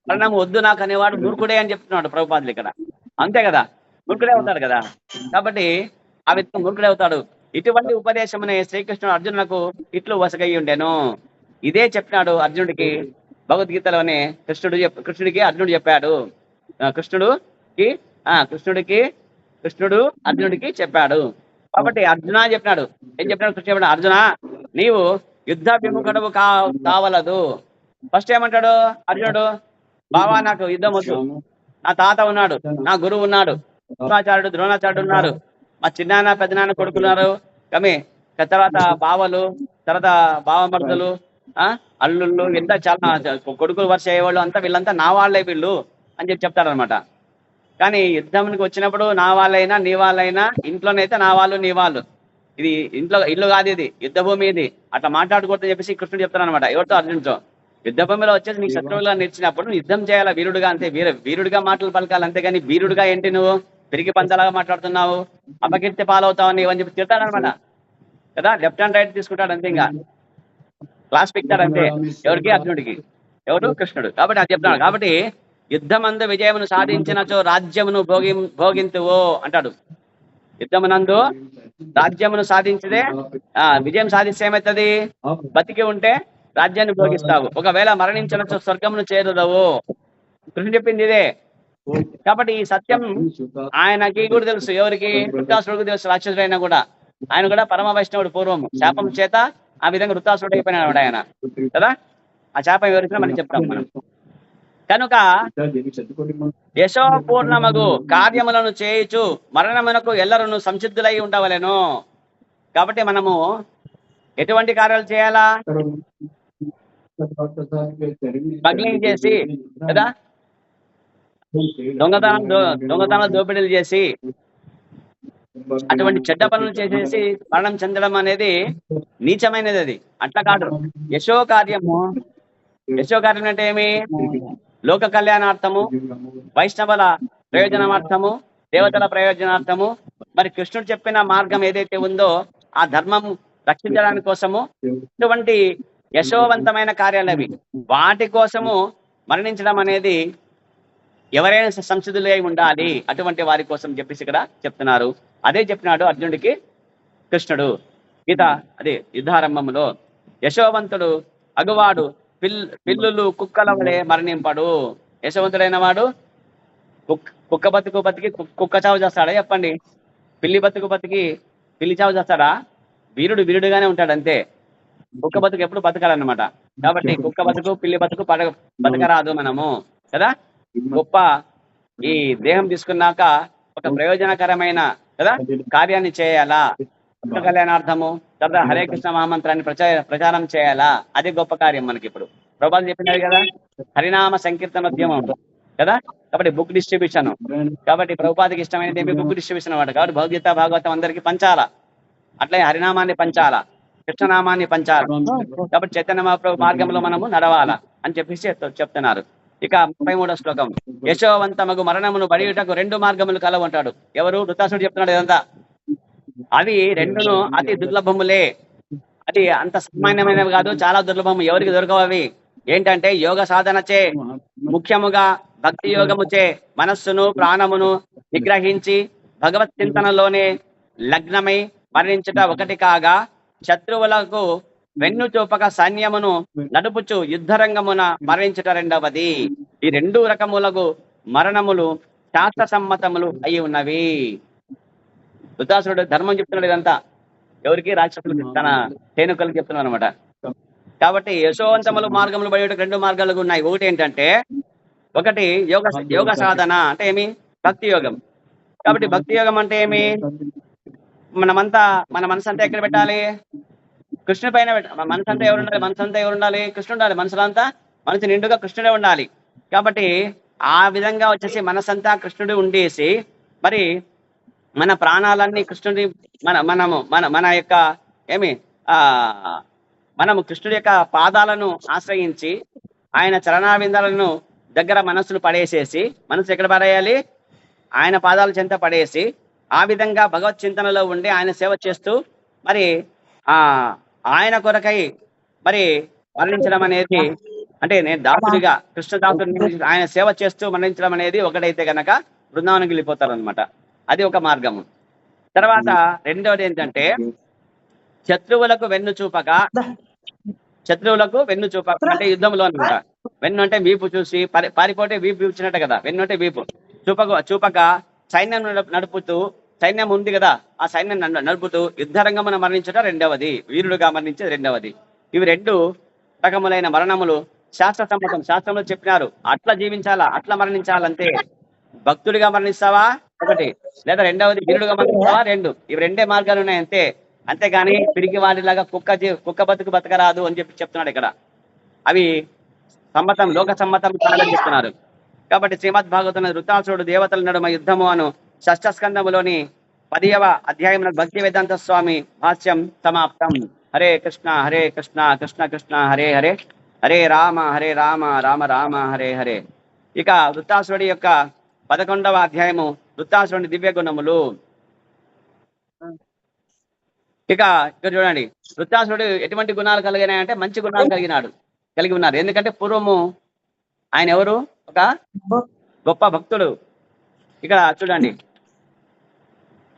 మరణం వద్దు నాకు అనేవాడు మూర్ఖుడే అని చెప్తున్నాడు ప్రభుపాదులు ఇక్కడ. అంతే కదా, మూర్ఖుడే అవుతాడు కదా. కాబట్టి ఆ వ్యక్తి మూర్ఖుడే అవుతాడు. ఇటువంటి ఉపదేశమునే శ్రీకృష్ణుడు అర్జునులకు ఇట్లు వసగై ఉండెను. ఇదే చెప్పినాడు అర్జునుడికి భగవద్గీతలోనే. కృష్ణుడికి అర్జునుడు చెప్పాడు. కృష్ణుడు అర్జునుడికి చెప్పాడు. కాబట్టి అర్జున చెప్పినాడు. ఏం చెప్పినాడు కృష్ణ చెప్పాడు? అర్జున, నీవు యుద్ధ విముఖుడవు కావలదు. ఫస్ట్ ఏమంటాడు అర్జునుడు? బావా, నాకు యుద్ధం వద్దు. నా తాత ఉన్నాడు, నా గురువు ఉన్నాడు, కృపాచార్యుడు ద్రోణాచార్యుడు ఉన్నారు, మా చిన్నాన్న పెద్దనాన్న కొడుకున్నారు, కమి తర్వాత బావలు, తర్వాత బావమర్దులు, అల్లుళ్ళు, ఎంత చాలా కొడుకులు వరుస అయ్యేవాళ్ళు అంతా వీళ్ళంతా నా వాళ్ళే వీళ్ళు అని చెప్తాడనమాట. కానీ యుద్ధానికి వచ్చినప్పుడు నా వాళ్ళైనా నీ వాళ్ళైనా, ఇంట్లోనైతే నా వాళ్ళు నీ వాళ్ళు, ఇది ఇల్లు కాదు, ఇది యుద్ధ భూమి, ఇది అట్లా మాట్లాడకూడదని చెప్పేసి కృష్ణుడు చెప్తానమాట. ఎవరితో? అర్జునుడితో. యుద్ధ భూమిలో వచ్చేసి నీకు శత్రువులుగా నిలిచినప్పుడు నువ్వు యుద్ధం చేయాలా వీరుడుగా, అంతే. వీరుడిగా మాటలు పలకాలి, అంతేగాని వీరుడుగా ఏంటి నువ్వు పెరిగి పంచలాగా మాట్లాడుతున్నావు, అపకీర్తి పాలవుతావు నీవు అని చెప్పి తిడతాడనమాట కదా. లెఫ్ట్ హ్యాండ్ రైట్ తీసుకుంటాడు అంతే, ఇంకా క్లాస్ పిక్తాడు అంతే. ఎవరికి? అర్జునుడికి. ఎవరు? కృష్ణుడు. కాబట్టి అది చెప్తున్నాడు. కాబట్టి యుద్ధమందు విజయమును సాధించినచో రాజ్యమును భోగింతువో అంటాడు. యుద్ధమునందు రాజ్యమును సాధించదే విజయం సాధిస్తే ఏమవుతుంది? బతికి ఉంటే రాజ్యాన్ని భోగిస్తావు, ఒకవేళ మరణించినచో స్వర్గమును చేరుదవు. కృష్ణుడు చెప్పింది ఇదే. కాబట్టి ఈ సత్యం ఆయనకి కూడా తెలుసు. ఎవరికి? వృత్తాసుడికి తెలుసు. రాక్షసుడైనా కూడా ఆయన కూడా పరమ వైష్ణవుడు. పూర్వం శాపం చేత ఆ విధంగా వృత్తాసుడు అయిపోయినాడు ఆయన కదా. ఆ శాపం ఎవరికైనా మనం చెప్తాం మనం. కనుక యశోపూర్ణమగు కార్యములను చేయుచు మరణమునకు ఎల్లరూ సంసిద్ధులై ఉండవలెను. కాబట్టి మనము ఎటువంటి కార్యాలు చేయాలా? స్మగ్లింగ్ చేసి కదా, దొంగతనం దోపిడీలు చేసి అటువంటి చెడ్డ పనులు చేసేసి మరణం చెందడం అనేది నీచమైనది. అది అట్లా కాదు. యశో కార్యం అంటే ఏమి? లోక కళ్యాణార్థము, వైష్ణవుల ప్రయోజనార్థము, దేవతల ప్రయోజనార్థము, మరి కృష్ణుడు చెప్పిన మార్గం ఏదైతే ఉందో ఆ ధర్మం రక్షించడానికి కోసము ఇటువంటి యశోవంతమైన కార్యాలు అవి. వాటి కోసము మరణించడం అనేది ఎవరైనా సంసిద్ధులై ఉండాలి, అటువంటి వారి కోసం చెప్పేసి ఇక్కడ చెప్తున్నారు. అదే చెప్పినాడు అర్జునుడికి కృష్ణుడు గీత అదే యుద్ధారంభంలో. యశోవంతుడు అగువాడు పిల్లులు కుక్కల వలె మరణింపడు. యశవంతుడైన వాడు కుక్క బతికి కుక్క చావు చేస్తాడా? చెప్పండి. పిల్లి బతికి పిల్లి చావు చేస్తాడా? వీరుడుగానే ఉంటాడు అంతే. కుక్క బతుకు ఎప్పుడు బతకాలన్నమాట. కాబట్టి కుక్క బతుకు పిల్లి బతుకు బతకరాదు మనము కదా. గొప్ప ఈ దేహం తీసుకున్నాక ఒక ప్రయోజనకరమైన కదా కార్యాన్ని చేయాలా, కళ్యాణార్థము, తర్వాత హరే కృష్ణ మహామంత్రాన్ని ప్రచారం చేయాలా. అది గొప్ప కార్యం మనకి. ఇప్పుడు ప్రభుపాదులు చెప్పినారు కదా, హరినామ సంకీర్తనోద్యమం కదా. కాబట్టి బుక్ డిస్ట్రిబ్యూషన్. కాబట్టి ప్రభుపాదికి ఇష్టమైనది ఏమి? బుక్ డిస్ట్రిబ్యూషన్ అన్నమాట. కాబట్టి భగవద్గీత భాగవతం అందరికీ పంచాలా, అట్లే హరినామాన్ని పంచాలా, కృష్ణనామాన్ని పంచాలా. కాబట్టి చైతన్య మహాప్రభు మార్గంలో మనము నడవాలా అని చెప్పేసి చెప్తున్నారు. ఇక 33వ శ్లోకం. యశోవంతమగు మరణమును బడియుటకు 2 మార్గములు కలవంటాడు. ఎవరు? వృత్తాసుడు చెప్తున్నాడు ఇదంతా. అవి రెండును అతి దుర్లభములే. అది అంత సామాన్యమైనవి కాదు, చాలా దుర్లభము. ఎవరికి దొరకవు అవి. ఏంటంటే యోగ సాధనచే, ముఖ్యముగా భక్తి యోగముచే మనస్సును ప్రాణమును నిగ్రహించి భగవత్ చింతనలోనే లగ్నమై మరణించుట ఒకటి కాగా, శత్రువులకు వెన్ను చూపక సైన్యమును నడుపుచు యుద్ధరంగమున మరణించుట రెండవది. ఈ 2 రకములకు మరణములు శాస్త్ర సమ్మతములు అయి ఉన్నవి. వృత్తాసురుడు ధర్మం చెప్తున్నాడు ఇదంతా. ఎవరికి? రాక్షసులకు, తన సైనికులకు చెప్తున్నాడు అనమాట. కాబట్టి యశోవంతములు మార్గములు పడేట రెండు మార్గాలు ఉన్నాయి. ఒకటి ఏంటంటే ఒకటి యోగ సాధన అంటే ఏమి? భక్తి యోగం. కాబట్టి భక్తి యోగం అంటే ఏమి? మన మనసు అంతా ఎక్కడ పెట్టాలి? కృష్ణుడి పైన మనసు అంతా ఎవరు ఉండాలి? మనసు అంతా ఎవరు ఉండాలి? కృష్ణుడు ఉండాలి. మనసులంతా మనసు నిండుగా కృష్ణుడే ఉండాలి. కాబట్టి ఆ విధంగా వచ్చేసి మనసంతా కృష్ణుడు ఉండేసి మరి మన ప్రాణాలన్నీ కృష్ణుడి మన యొక్క ఏమి మనము కృష్ణుడి యొక్క పాదాలను ఆశ్రయించి ఆయన చరణావిందాలను దగ్గర మనస్సును పడేసేసి మనసు ఎక్కడ పడేయాలి? ఆయన పాదాల చెంత పడేసి ఆ విధంగా భగవత్ చింతనలో ఉండి ఆయన సేవ చేస్తూ మరి ఆయన కొరకై మరి మరణించడం అనేది అంటే నేను దాసుడిగా కృష్ణదాసుడిని ఆయన సేవ చేస్తూ మరణించడం అనేది ఒకటైతే గనక బృందావనానికి వెళ్ళిపోతారు అనమాట. అది ఒక మార్గము. తర్వాత రెండవది ఏంటంటే శత్రువులకు వెన్ను చూపక అంటే యుద్ధంలో అనమాట. వెన్ను అంటే వీపు చూసి పారిపోతే వీపు చూసినట్టు కదా. వెన్ను అంటే వీపు చూపక సైన్యం నడుపుతూ, సైన్యం ఉంది కదా, ఆ సైన్యం నడుపుతూ యుద్ధరంగమున మరణించడం రెండవది, వీరుడుగా మరణించేది రెండవది. ఇవి రెండు రకములైన మరణములు శాస్త్ర సమ్మతం. శాస్త్రంలో చెప్పినారు అట్లా జీవించాలా, అట్లా మరణించాలంతే. భక్తుడిగా మరణిస్తావా ఒకటి, లేదా రెండవది వీరుడుగా మరణిస్తావా రెండు. ఇవి రెండే మార్గాలు ఉన్నాయి అంతే. అంతేగాని పిరికి వాడిలాగా కుక్క బతకరాదు అని చెప్తున్నాడు ఇక్కడ. అవి సమ్మతం, లోక సమ్మతం ప్రారంభిస్తున్నారు. కాబట్టి శ్రీమద్ భాగవతం వృత్తాసురుడు దేవతల నడుమ యుద్ధము అను షష్ఠస్కందములోని 10వ అధ్యాయం భక్తి వేదాంత స్వామి భాష్యం సమాప్తం. హరే కృష్ణ కృష్ణ కృష్ణ హరే హరే, హరే రామ రామ రామ హరే హరే. ఇక వృత్తాసురుడి యొక్క 11వ అధ్యాయము వృత్తాసురుడి దివ్య గుణములు. ఇక ఇక్కడ చూడండి, వృత్తాసురుడు ఎటువంటి గుణాలు కలిగినాయంటే మంచి గుణాలు కలిగి ఉన్నారు. ఎందుకంటే పూర్వము ఆయన ఎవరు? ఒక గొప్ప భక్తుడు. ఇక్కడ చూడండి,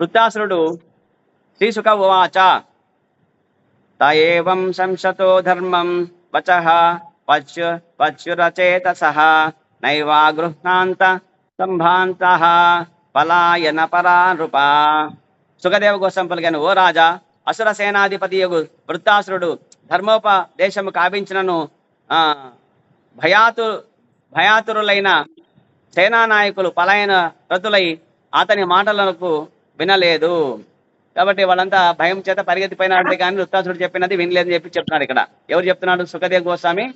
వృత్తాసురుడు శ్రీసుఖ ఉవాచ తయేవం సంశతో ధర్మం వచః పశ్యురచేతసః నైవా గృహ్ణాంత సంభాంతః పలాయన పరానృప. సుఖదేవ కోసం పలికాను, ఓ రాజా, అసుర సేనాధిపతి యగు వృత్తాసురుడు ధర్మోపదేశము కావించినను భయాతురులైన సేనానాయకులు పలాయన రతులై అతని మాటలకు వినలేదు. కాబట్టి వాళ్ళంతా భయం చేత పరిగెత్తిపోయినారంటే కానీ వృత్తాసురుడు చెప్పినది వినలేదని చెప్తున్నాడు. ఇక్కడ ఎవరు చెప్తున్నాడు? సుఖదేవ్ గోస్వామి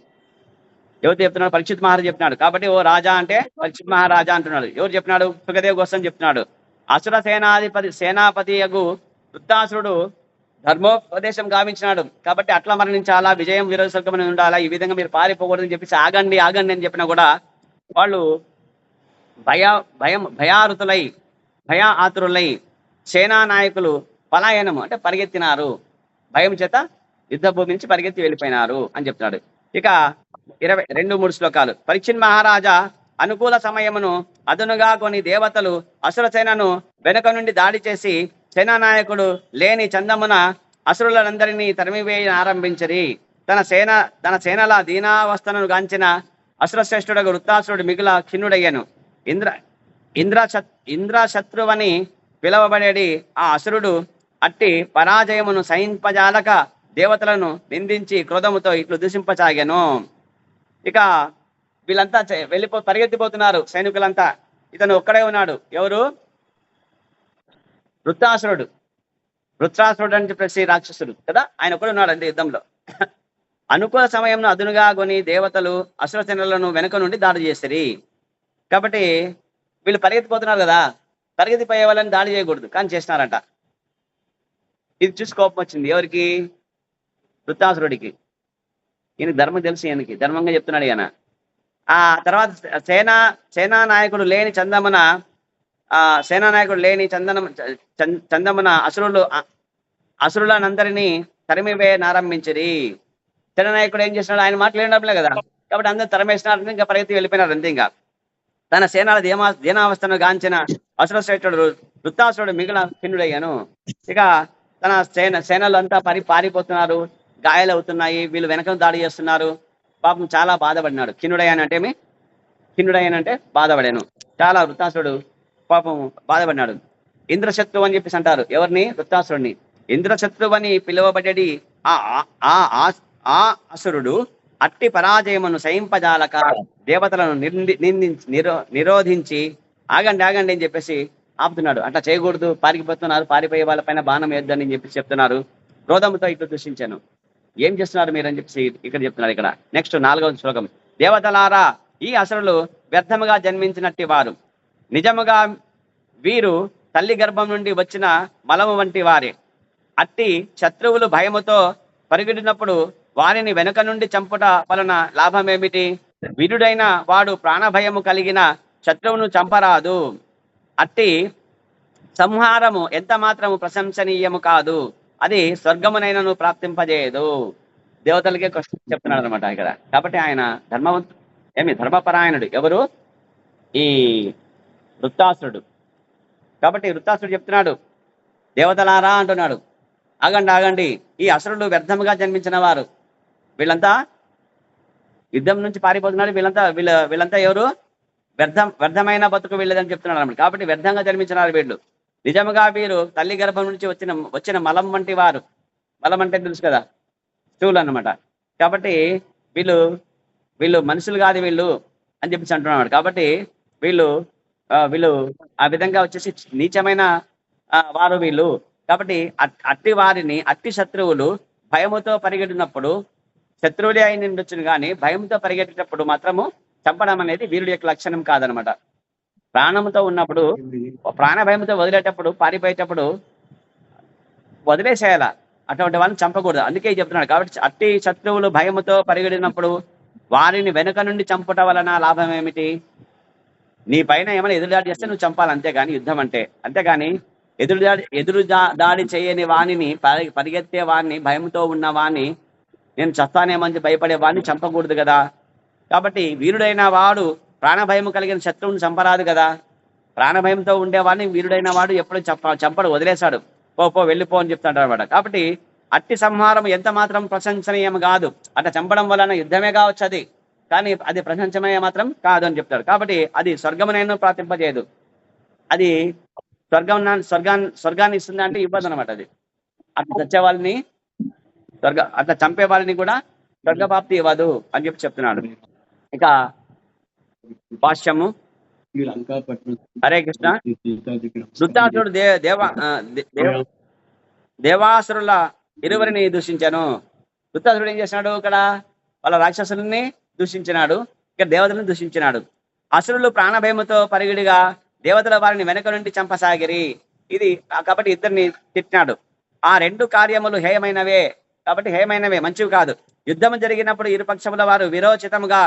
ఎవరు చెప్తున్నాడు? పరీక్షిత్ మహారాజు చెప్తున్నాడు. కాబట్టి ఓ రాజా అంటే పరీక్షిత్ మహారాజా అంటున్నాడు. ఎవరు చెప్పినాడు? సుఖదేవ్ గోస్వామి చెప్తున్నాడు. అసుర సేనాపతి యగు వృత్తాసురుడు ధర్మోపదేశం గావించినాడు, కాబట్టి అట్లా మరణించాలా, విజయం వీరోత్సవమని ఉండాలా, ఈ విధంగా మీరు పారిపోకూడదని చెప్పేసి ఆగండి అని చెప్పినా కూడా వాళ్ళు ఆతురులై సేనా నాయకులు పలాయనము అంటే పరిగెత్తినారు, భయం చేత యుద్ధ భూమి నుంచి పరిగెత్తి వెళ్ళిపోయినారు అని చెప్తున్నాడు. ఇక 22-3 శ్లోకాలు. పరీక్షిత్ మహారాజా అనుకూల సమయమును అదనుగా కొని దేవతలు అసుర సేనను వెనుక నుండి దాడి చేసి సేనానాయకుడు లేని చందమున అసురులందరినీ తరిమివేయ ఆరంభించరి. తన సేనల దీనావస్థను గాంచిన అసురశ్రేష్ఠుడగు వృత్తాసురుడు మిగుల ఖిన్నుడయ్యను. ఇంద్రశత్రువని పిలవబడేది ఆ అసురుడు అట్టి పరాజయమును సహింపజాలక దేవతలను నిందించి క్రోధముతో ఇట్లు దూషింపసాగాను. ఇక వీళ్ళంతా పరిగెత్తిపోతున్నారు సైనికులంతా. ఇతను ఒక్కడే ఉన్నాడు. ఎవరు? వృత్తాసురుడు అని చెప్పేసి రాక్షసుడు కదా, ఆయన ఒక్కడే ఉన్నాడు అంతే యుద్ధంలో. అనుకూల సమయంలో అదునుగా కొని దేవతలు అసుర సేనలను వెనుక నుండి దాడి చేస్తారు. కాబట్టి వీళ్ళు పరిగెత్తిపోతున్నారు కదా, పరిగెత్తిపోయే వాళ్ళని దాడి చేయకూడదు కానీ చేసినారంట. ఇది చూసి కోపం వచ్చింది ఎవరికి? వృత్తాసురుడికి. ఈయనకి ధర్మం తెలుసు, ఈయనకి ధర్మంగా చెప్తున్నాడు ఈయన. ఆ తర్వాత సేనా నాయకుడు లేని చందమున అసురులనందరినీ తరిమివేయనారంభించిరి. సేనానాయకుడు ఏం చేస్తున్నాడు? ఆయన మాట్లాడినప్పులే కదా, కాబట్టి అందరూ తరిమేసినారు, ఇంకా పరిగెత్తి వెళ్ళిపోయినారు అంతే. ఇంకా తన సేనల దీనావస్థను గాంచిన అసురశ్రేష్ఠుడు వృత్తాసురుడు మిగిలిన ఖిన్నుడయ్యాను. ఇక తన సేనలు అంతా పారిపోతున్నారు, గాయాలవుతున్నాయి, వీళ్ళు వెనక దాడి చేస్తున్నారు. పాపం చాలా బాధపడినాడు. ఖిన్నుడయ్యానంటే బాధపడాను. చాలా వృత్తాసురుడు పాపం బాధపడినాడు. ఇంద్రశత్రువు అని చెప్పేసి అంటారు ఎవరిని? వృత్తాసురుడిని. ఇంద్రశత్రువు అని పిలువబడేది ఆ అసురుడు అట్టి పరాజయమును సహింపజాలక దేవతలను నిరోధించి ఆగండి ఆగండి అని చెప్పేసి ఆపుతున్నాడు. అట్లా చేయకూడదు, పారిపోతున్నారు, పారిపోయే వాళ్ళపైన బాణం వేద్దని అని చెప్పేసి చెప్తున్నారు. క్రోధంతో ఇట్లు దూషించాను. ఏం చేస్తున్నారు మీరు అని చెప్పేసి ఇక్కడ చెప్తున్నారు. ఇక్కడ నెక్స్ట్ 4వ శ్లోకం. దేవతలారా, ఈ అసురులు వ్యర్థముగా జన్మించినట్టి వారు, నిజముగా వీరు తల్లి గర్భం నుండి వచ్చిన మలము వంటి వారే. అట్టి శత్రువులు భయముతో పరిగెడినప్పుడు వారిని వెనుక నుండి చంపుట వలన లాభమేమిటి? వీరుడైన వాడు ప్రాణభయము కలిగిన శత్రువును చంపరాదు. అట్టి సంహారము ఎంత మాత్రము ప్రశంసనీయము కాదు. అది స్వర్గమునైనను ప్రాప్తింపజేయదు. దేవతలకే క్వశ్చన్ చెప్తున్నాడు అనమాట ఇక్కడ. కాబట్టి ఆయన ధర్మపరాయణుడు. ఎవరు? ఈ వృత్తాసురుడు. కాబట్టి వృత్తాసురుడు చెప్తున్నాడు, దేవతలారా అంటున్నాడు, ఆగండి ఆగండి, ఈ అసురులు వ్యర్థముగా జన్మించిన వారు, వీళ్ళంతా యుద్ధం నుంచి పారిపోతున్నారు. వీళ్ళంతా ఎవరు? వ్యర్థమైన బతుకు వీళ్ళదని చెప్తున్నాడు అన్నమాట. కాబట్టి వ్యర్థంగా జన్మించినారు వీళ్ళు. నిజముగా వీరు తల్లి గర్భం నుంచి వచ్చిన మలం వంటి వారు. మలం అంటే తెలుసు కదా, స్టూల్ అన్నమాట. కాబట్టి వీళ్ళు మనుషులు కాదు వీళ్ళు అని చెప్పేసి అంటున్నాడు. కాబట్టి వీళ్ళు ఆ విధంగా వచ్చేసి నీచమైన వారు వీళ్ళు. కాబట్టి అట్టి వారిని, అట్టి శత్రువులు భయముతో పరిగెట్టినప్పుడు, శత్రువులే అయి ఉండొచ్చును కానీ భయంతో పరిగెట్టేటప్పుడు మాత్రము చంపడం అనేది వీరుడి యొక్క లక్షణం కాదనమాట. ప్రాణంతో ఉన్నప్పుడు, ప్రాణ భయంతో వదిలేటప్పుడు, పారిపోయేటప్పుడు వదిలేసేయాల, అటువంటి వాళ్ళని చంపకూడదు. అందుకే చెప్తున్నాడు. కాబట్టి అట్టి శత్రువులు భయముతో పరిగెడినప్పుడు వారిని వెనుక నుండి చంపుట వలన లాభం ఏమిటి? నీ పైన ఏమైనా ఎదురుదాడి చేస్తే నువ్వు చంపాలి, అంతేగాని యుద్ధం అంటే. అంతేగాని ఎదురు దాడి చేయని వాణిని, పరిగెత్తే వాడిని, భయంతో ఉన్న వాణ్ణి, నేను చస్తానేమని భయపడే వాడిని చంపకూడదు కదా. కాబట్టి వీరుడైన వాడు ప్రాణభయం కలిగిన శత్రువుని చంపరాదు కదా. ప్రాణభయంతో ఉండేవాడిని వీరుడైన వాడు ఎప్పుడు చంపడు, వదిలేశాడు. పో వెళ్ళిపో అని చెప్తాడు అనమాట. కాబట్టి అట్టి సంహారం ఎంత మాత్రం ప్రశంసనీయం కాదు. అట్లా చంపడం వలన యుద్ధమే కావచ్చు అది, కానీ అది ప్రశంసనీయ మాత్రం కాదు అని చెప్తాడు. కాబట్టి అది స్వర్గమునైనా ప్రార్థింపజేయదు. అది స్వర్గాన్ని ఇస్తుంది అంటే ఇవ్వదు అనమాట. అది అట్లా చచ్చే వాళ్ళని అట్లా చంపే వాళ్ళని కూడా స్వర్గప్రాప్తి ఇవ్వదు అని చెప్పి చెప్తున్నాడు. ఇక భాష్యము. హరే కృష్ణ. వృత్తాసురుడు దేవాసురుల ఇరువురిని దూషించాను. వృత్తాసురుడు ఏం చేసినాడు? ఇక్కడ వాళ్ళ రాక్షసుల్ని దూషించినాడు, ఇక్కడ దేవతలను దూషించినాడు. అసురులు ప్రాణభయముతో పరిగిడిగా దేవతల వారిని వెనక నుండి చంపసాగిరి. ఇది కాబట్టి ఇద్దరిని తిట్టినాడు. ఆ రెండు కార్యములు హేయమైనవే, కాబట్టి హేయమైనవే, మంచివి కాదు. యుద్ధం జరిగినప్పుడు ఇరు పక్షముల వారు విరోచితముగా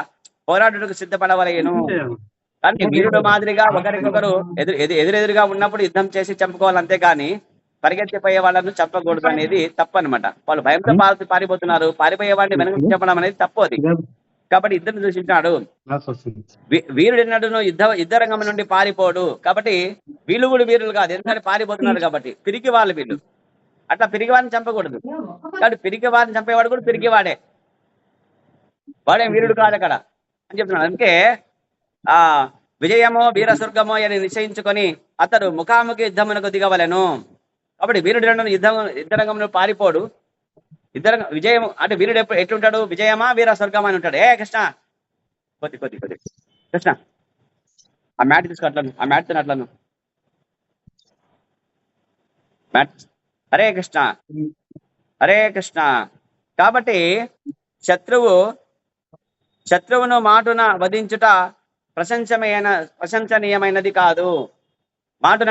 పోరాడుటకు సిద్ధపడవలేను. కానీ వీరుడు మాదిరిగా ఒకరికొకరు ఎదురెదురుగా ఉన్నప్పుడు యుద్ధం చేసి చంపుకోవాలి, అంతేగాని పరిగెత్తిపోయే వాళ్ళను చంపకూడదు అనేది తప్పు అనమాట. వాళ్ళు భయంతో పారిపోతున్నారు, పారిపోయే వాడిని వెనక చెప్పడం అనేది తప్పు అది. కాబట్టి ఇద్దరిని దూషించాడు. వీరుడినడును యుద్ధ రంగం నుండి పారిపోడు. కాబట్టి వీళ్ళు కూడా వీరులు కాదు, ఎందుకంటే పారిపోతున్నారు కాబట్టి. పిరికి వాళ్ళు వీళ్ళు. అట్లా పిరికి వాడిని చంపకూడదు. కాబట్టి పిరికి వాడిని చంపేవాడు కూడా పిరికివాడే, వాడేం వీరుడు కాదు అక్కడ అని చెప్తున్నాడు. అందుకే విజయమో వీర స్వర్గమో అని నిశ్చయించుకొని అతడు ముఖాముఖి యుద్ధమునకు దిగవలెను. కాబట్టి వీరుడు యుద్ధరంగంలో పారిపోడు. విజయం అంటే వీరుడు ఎట్లుంటాడు? విజయమా వీర స్వర్గమా అని ఉంటాడు. కృష్ణ కొద్ది కృష్ణ ఆ మ్యాట్ తీసుకున్నాను, ఆ మ్యాట్ తినట్లను మ్యాట్. హరే కృష్ణ హరే కృష్ణ. కాబట్టి శత్రువును మాటున వధించుట ప్రశంసనీయమైనది కాదు. మాటున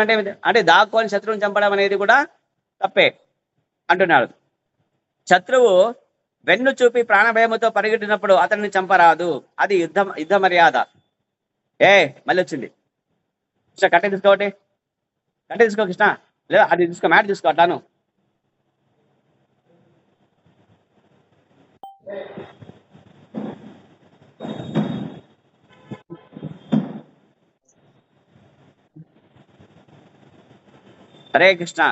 అంటే దాక్కొని శత్రువుని చంపడం అనేది కూడా తప్పే అంటున్నాడు. శత్రువు వెన్ను చూపి ప్రాణభయముతో పరిగెట్టినప్పుడు అతన్ని చంపరాదు. అది యుద్ధ మర్యాద. మళ్ళీ వచ్చింది. కృష్ణ కట్టె తీసుకోవటి, కట్టె తీసుకో కృష్ణ, లేదా అది తీసుకో, మ్యాట్ తీసుకో. అట్లాను హరే కృష్ణ.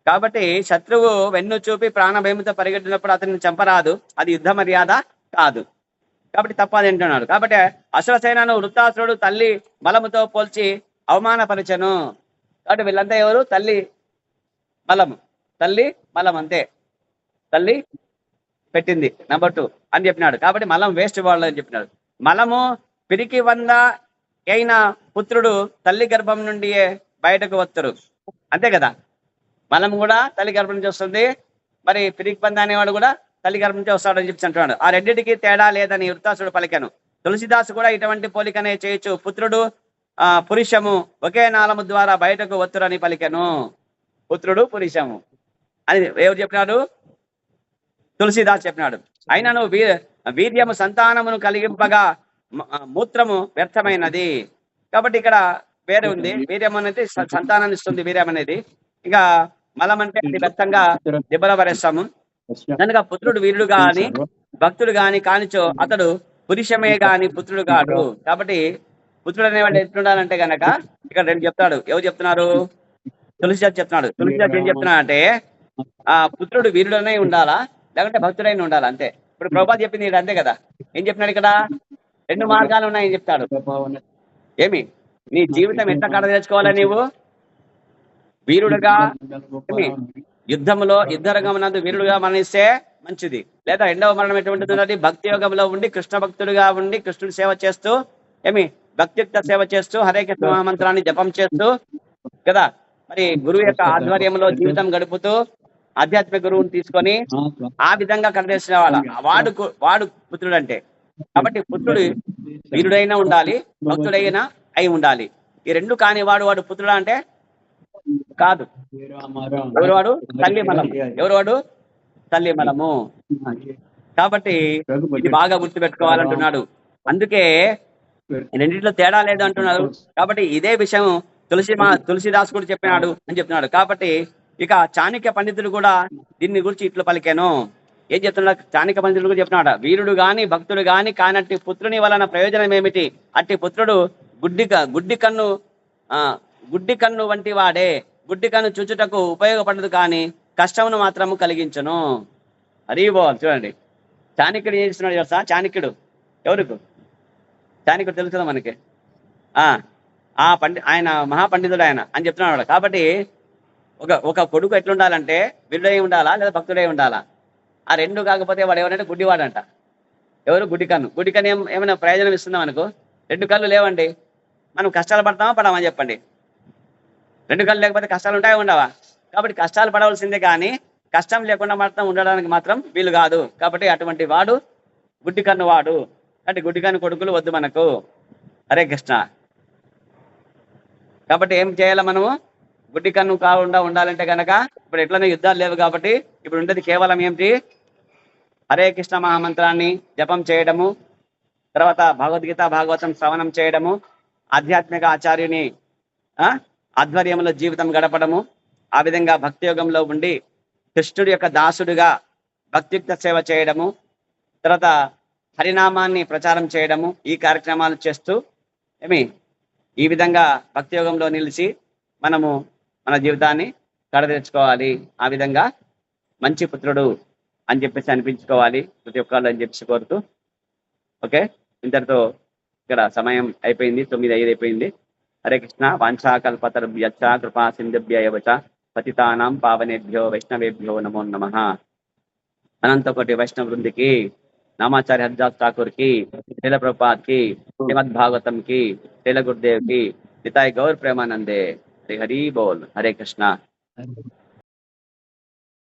కాబట్టి శత్రువు వెన్ను చూపి ప్రాణభయముతో పరిగెట్టినప్పుడు అతన్ని చంపరాదు, అది యుద్ధ మర్యాద కాదు. కాబట్టి తప్పది అంటున్నాడు. కాబట్టి అసురసేనను వృత్తాసురుడు తల్లి మలముతో పోల్చి అవమానపరచను. కాబట్టి వీళ్ళంతా ఎవరు? తల్లి మలం అంతే. తల్లి పెట్టింది. నెంబర్ 2 అని చెప్పినాడు. కాబట్టి మలం వేస్ట్ వాళ్ళు అని చెప్పినాడు. మలము పిరికి వంద అయిన పుత్రుడు తల్లి గర్భం నుండి బయటకు వస్తారు, అంతే కదా. మలం కూడా తల్లి గర్భం నుంచి వస్తుంది, మరి పిరికి పంద అనేవాడు కూడా తల్లి గర్భం నుంచి వస్తాడని చెప్పి అంటున్నాడు. ఆ రెండింటికి తేడా లేదని వృత్తాసుడు పలికాను. తులసిదాసు కూడా ఇటువంటి పోలికనే చేయొచ్చు. పుత్రుడు పురుషము ఒకే నాళము ద్వారా బయటకు వత్తురని పలికెను. పుత్రుడు పురుషము అని ఎవరు చెప్పినాడు? తులసిదాస్ చెప్పినాడు. అయినను వీర్యము సంతానమును కలిగింపగా మూత్రము వ్యర్థమైనది. కాబట్టి ఇక్కడ వేరే ఉంది. వీర్యం అనేది సంతానాన్ని ఇస్తుంది, వీర్యం అనేది. ఇంకా మలం అంటే అది వ్యర్థంగా దిబ్బలపరేస్తాము కనుక పుత్రుడు వీరుడు గాని భక్తుడు గాని కానిచో అతడు పురుషమే గాని పుత్రుడు కాడు. కాబట్టి పుత్రుడు అనేవాడు ఎట్లుండాలంటే గనక ఇక్కడ రెండు చెప్తాడు. ఎవరు చెప్తున్నారు? తులసిదాస్ చెప్తున్నాడు. తులసిదాస్ ఏం చెప్తున్నా అంటే ఆ పుత్రుడు వీరుడనే ఉండాలా, లేకుంటే భక్తుడైన ఉండాలా, అంతే. ఇప్పుడు ప్రభుపాద చెప్పింది ఇక్కడ అంతే కదా. ఏం చెప్తున్నాడు ఇక్కడ? రెండు మార్గాలు ఉన్నాయని చెప్తాడు. ఏమి నీ జీవితం ఎట్లా కడ తెచ్చుకోవాలా? నీవు వీరుడుగా యుద్ధంలో యుద్ధరంగమునందు వీరుడుగా మరణిస్తే మంచిది. లేదా రెండవ మరణం ఎటువంటిది? భక్తి యోగంలో ఉండి కృష్ణ భక్తుడిగా ఉండి కృష్ణుడి సేవ చేస్తూ ఏమి భక్తియుక్త సేవ చేస్తూ హరే కృష్ణ మహామంత్రాన్ని జపం చేస్తూ కదా, మరి గురువు యొక్క ఆధ్వర్యంలో జీవితం గడుపుతూ ఆధ్యాత్మిక గురువుని తీసుకొని ఆ విధంగా కనదేసిన వాడు పుత్రుడు అంటే. కాబట్టి పుత్రుడు వీరుడైనా ఉండాలి, భక్తుడైనా అయి ఉండాలి. ఈ రెండు కాని వాడు పుత్రుడా అంటే కాదు. ఎవరు వాడు? తల్లి మలము. ఎవరు వాడు? తల్లి మలము. కాబట్టి ఇది బాగా గుర్తుపెట్టుకోవాలంటున్నాడు. అందుకే రెండింటిలో తేడా లేదు అంటున్నారు. కాబట్టి ఇదే విషయం తులసిదాస్ కూడా చెప్పినాడు అని చెప్తున్నాడు. కాబట్టి ఇక చాణక్య పండితుడు కూడా దీన్ని గురించి ఇట్లు పలికాను. ఏం చెప్తున్నాడు? చాణక్య పండితుడు కూడా చెప్తున్నాడు, వీరుడు గాని భక్తుడు గాని కానట్టి పుత్రుని వలన ప్రయోజనం ఏమిటి? అట్టి పుత్రుడు గుడ్డి కన్ను వంటి వాడే. గుడ్డి కన్ను చూచుటకు ఉపయోగపడదు కానీ కష్టమును మాత్రము కలిగించును. హరిబోల్. చూడండి చాణక్యుడు ఏం చేస్తున్నాడు తెలుసా? చాణక్యుడు ఎవరికి? చాణక్యుడు తెలుసు కదా మనకి. ఆయన మహాపండితుడు ఆయన అని చెప్తున్నాడు. కాబట్టి ఒక కొడుకు ఎట్లుండాలంటే వీరుడై ఉండాలా లేదా భక్తుడై ఉండాలా? ఆ రెండు కాకపోతే వాడు ఎవరంటే గుడ్డివాడంట. ఎవరు? గుడ్డి కన్ను. గుడ్డి కన్ను ఏమైనా ప్రయోజనం ఇస్తుందా మనకు? రెండు కళ్ళు లేవండి, మనం కష్టాలు పడతామా పడమా చెప్పండి? రెండు కళ్ళు లేకపోతే కష్టాలు ఉంటాయా ఉండవా? కాబట్టి కష్టాలు పడవలసిందే కానీ కష్టం లేకుండా మాత్రం ఉండడానికి మాత్రం వీలు కాదు. కాబట్టి అటువంటి వాడు గుడ్డి కన్ను వాడు. అంటే గుడ్డి కన్ను కొడుకులు వద్దు మనకు. హరే కృష్ణ. కాబట్టి ఏం చేయాలి మనము? గుడ్డి కన్ను కాకుండా ఉండాలంటే కనుక ఇప్పుడు ఎట్లనే యుద్ధాలు లేవు కాబట్టి ఇప్పుడు ఉండేది కేవలం ఏమిటి? హరే కృష్ణ మహామంత్రాన్ని జపం చేయడము, తర్వాత భగవద్గీత భాగవతం శ్రవణం చేయడము, ఆధ్యాత్మిక ఆచార్యుని ఆధ్వర్యంలో జీవితం గడపడము, ఆ విధంగా భక్తి యోగంలో ఉండి కృష్ణుడి యొక్క దాసుడిగా భక్తియుక్త సేవ చేయడము, తర్వాత హరినామాన్ని ప్రచారం చేయడము, ఈ కార్యక్రమాలు చేస్తూ ఈ విధంగా భక్తి యోగంలో నిలిచి మనము మన జీవితాన్ని కడతెచ్చుకోవాలి. ఆ విధంగా మంచి పుత్రుడు అని చెప్పేసి అనిపించుకోవాలి ప్రతి ఒక్కళ్ళు అని చెప్పేసి కోరుతూ, ఓకే, ఇంతటితో ఇక్కడ సమయం అయిపోయింది. 9:05 అయిపోయింది. హరే కృష్ణ. వాంఛాకల్పతరుభ్యశ్చ కృపా సింధుభ్య ఏవ చ పతితానాం పావనేభ్యో వైష్ణవేభ్యో నమో నమః. అనంతకోటి వైష్ణవ వృందికి, నామాచార్య హరిదాస్ ఠాకూర్ కి, శ్రీల ప్రభుపాద్ కి, శ్రీమద్ భాగవతం కి, శ్రీల గురుదేవ్ కి, నితాయ్ గౌర్ ప్రేమానందే. హరి బోల్. హరే కృష్ణ.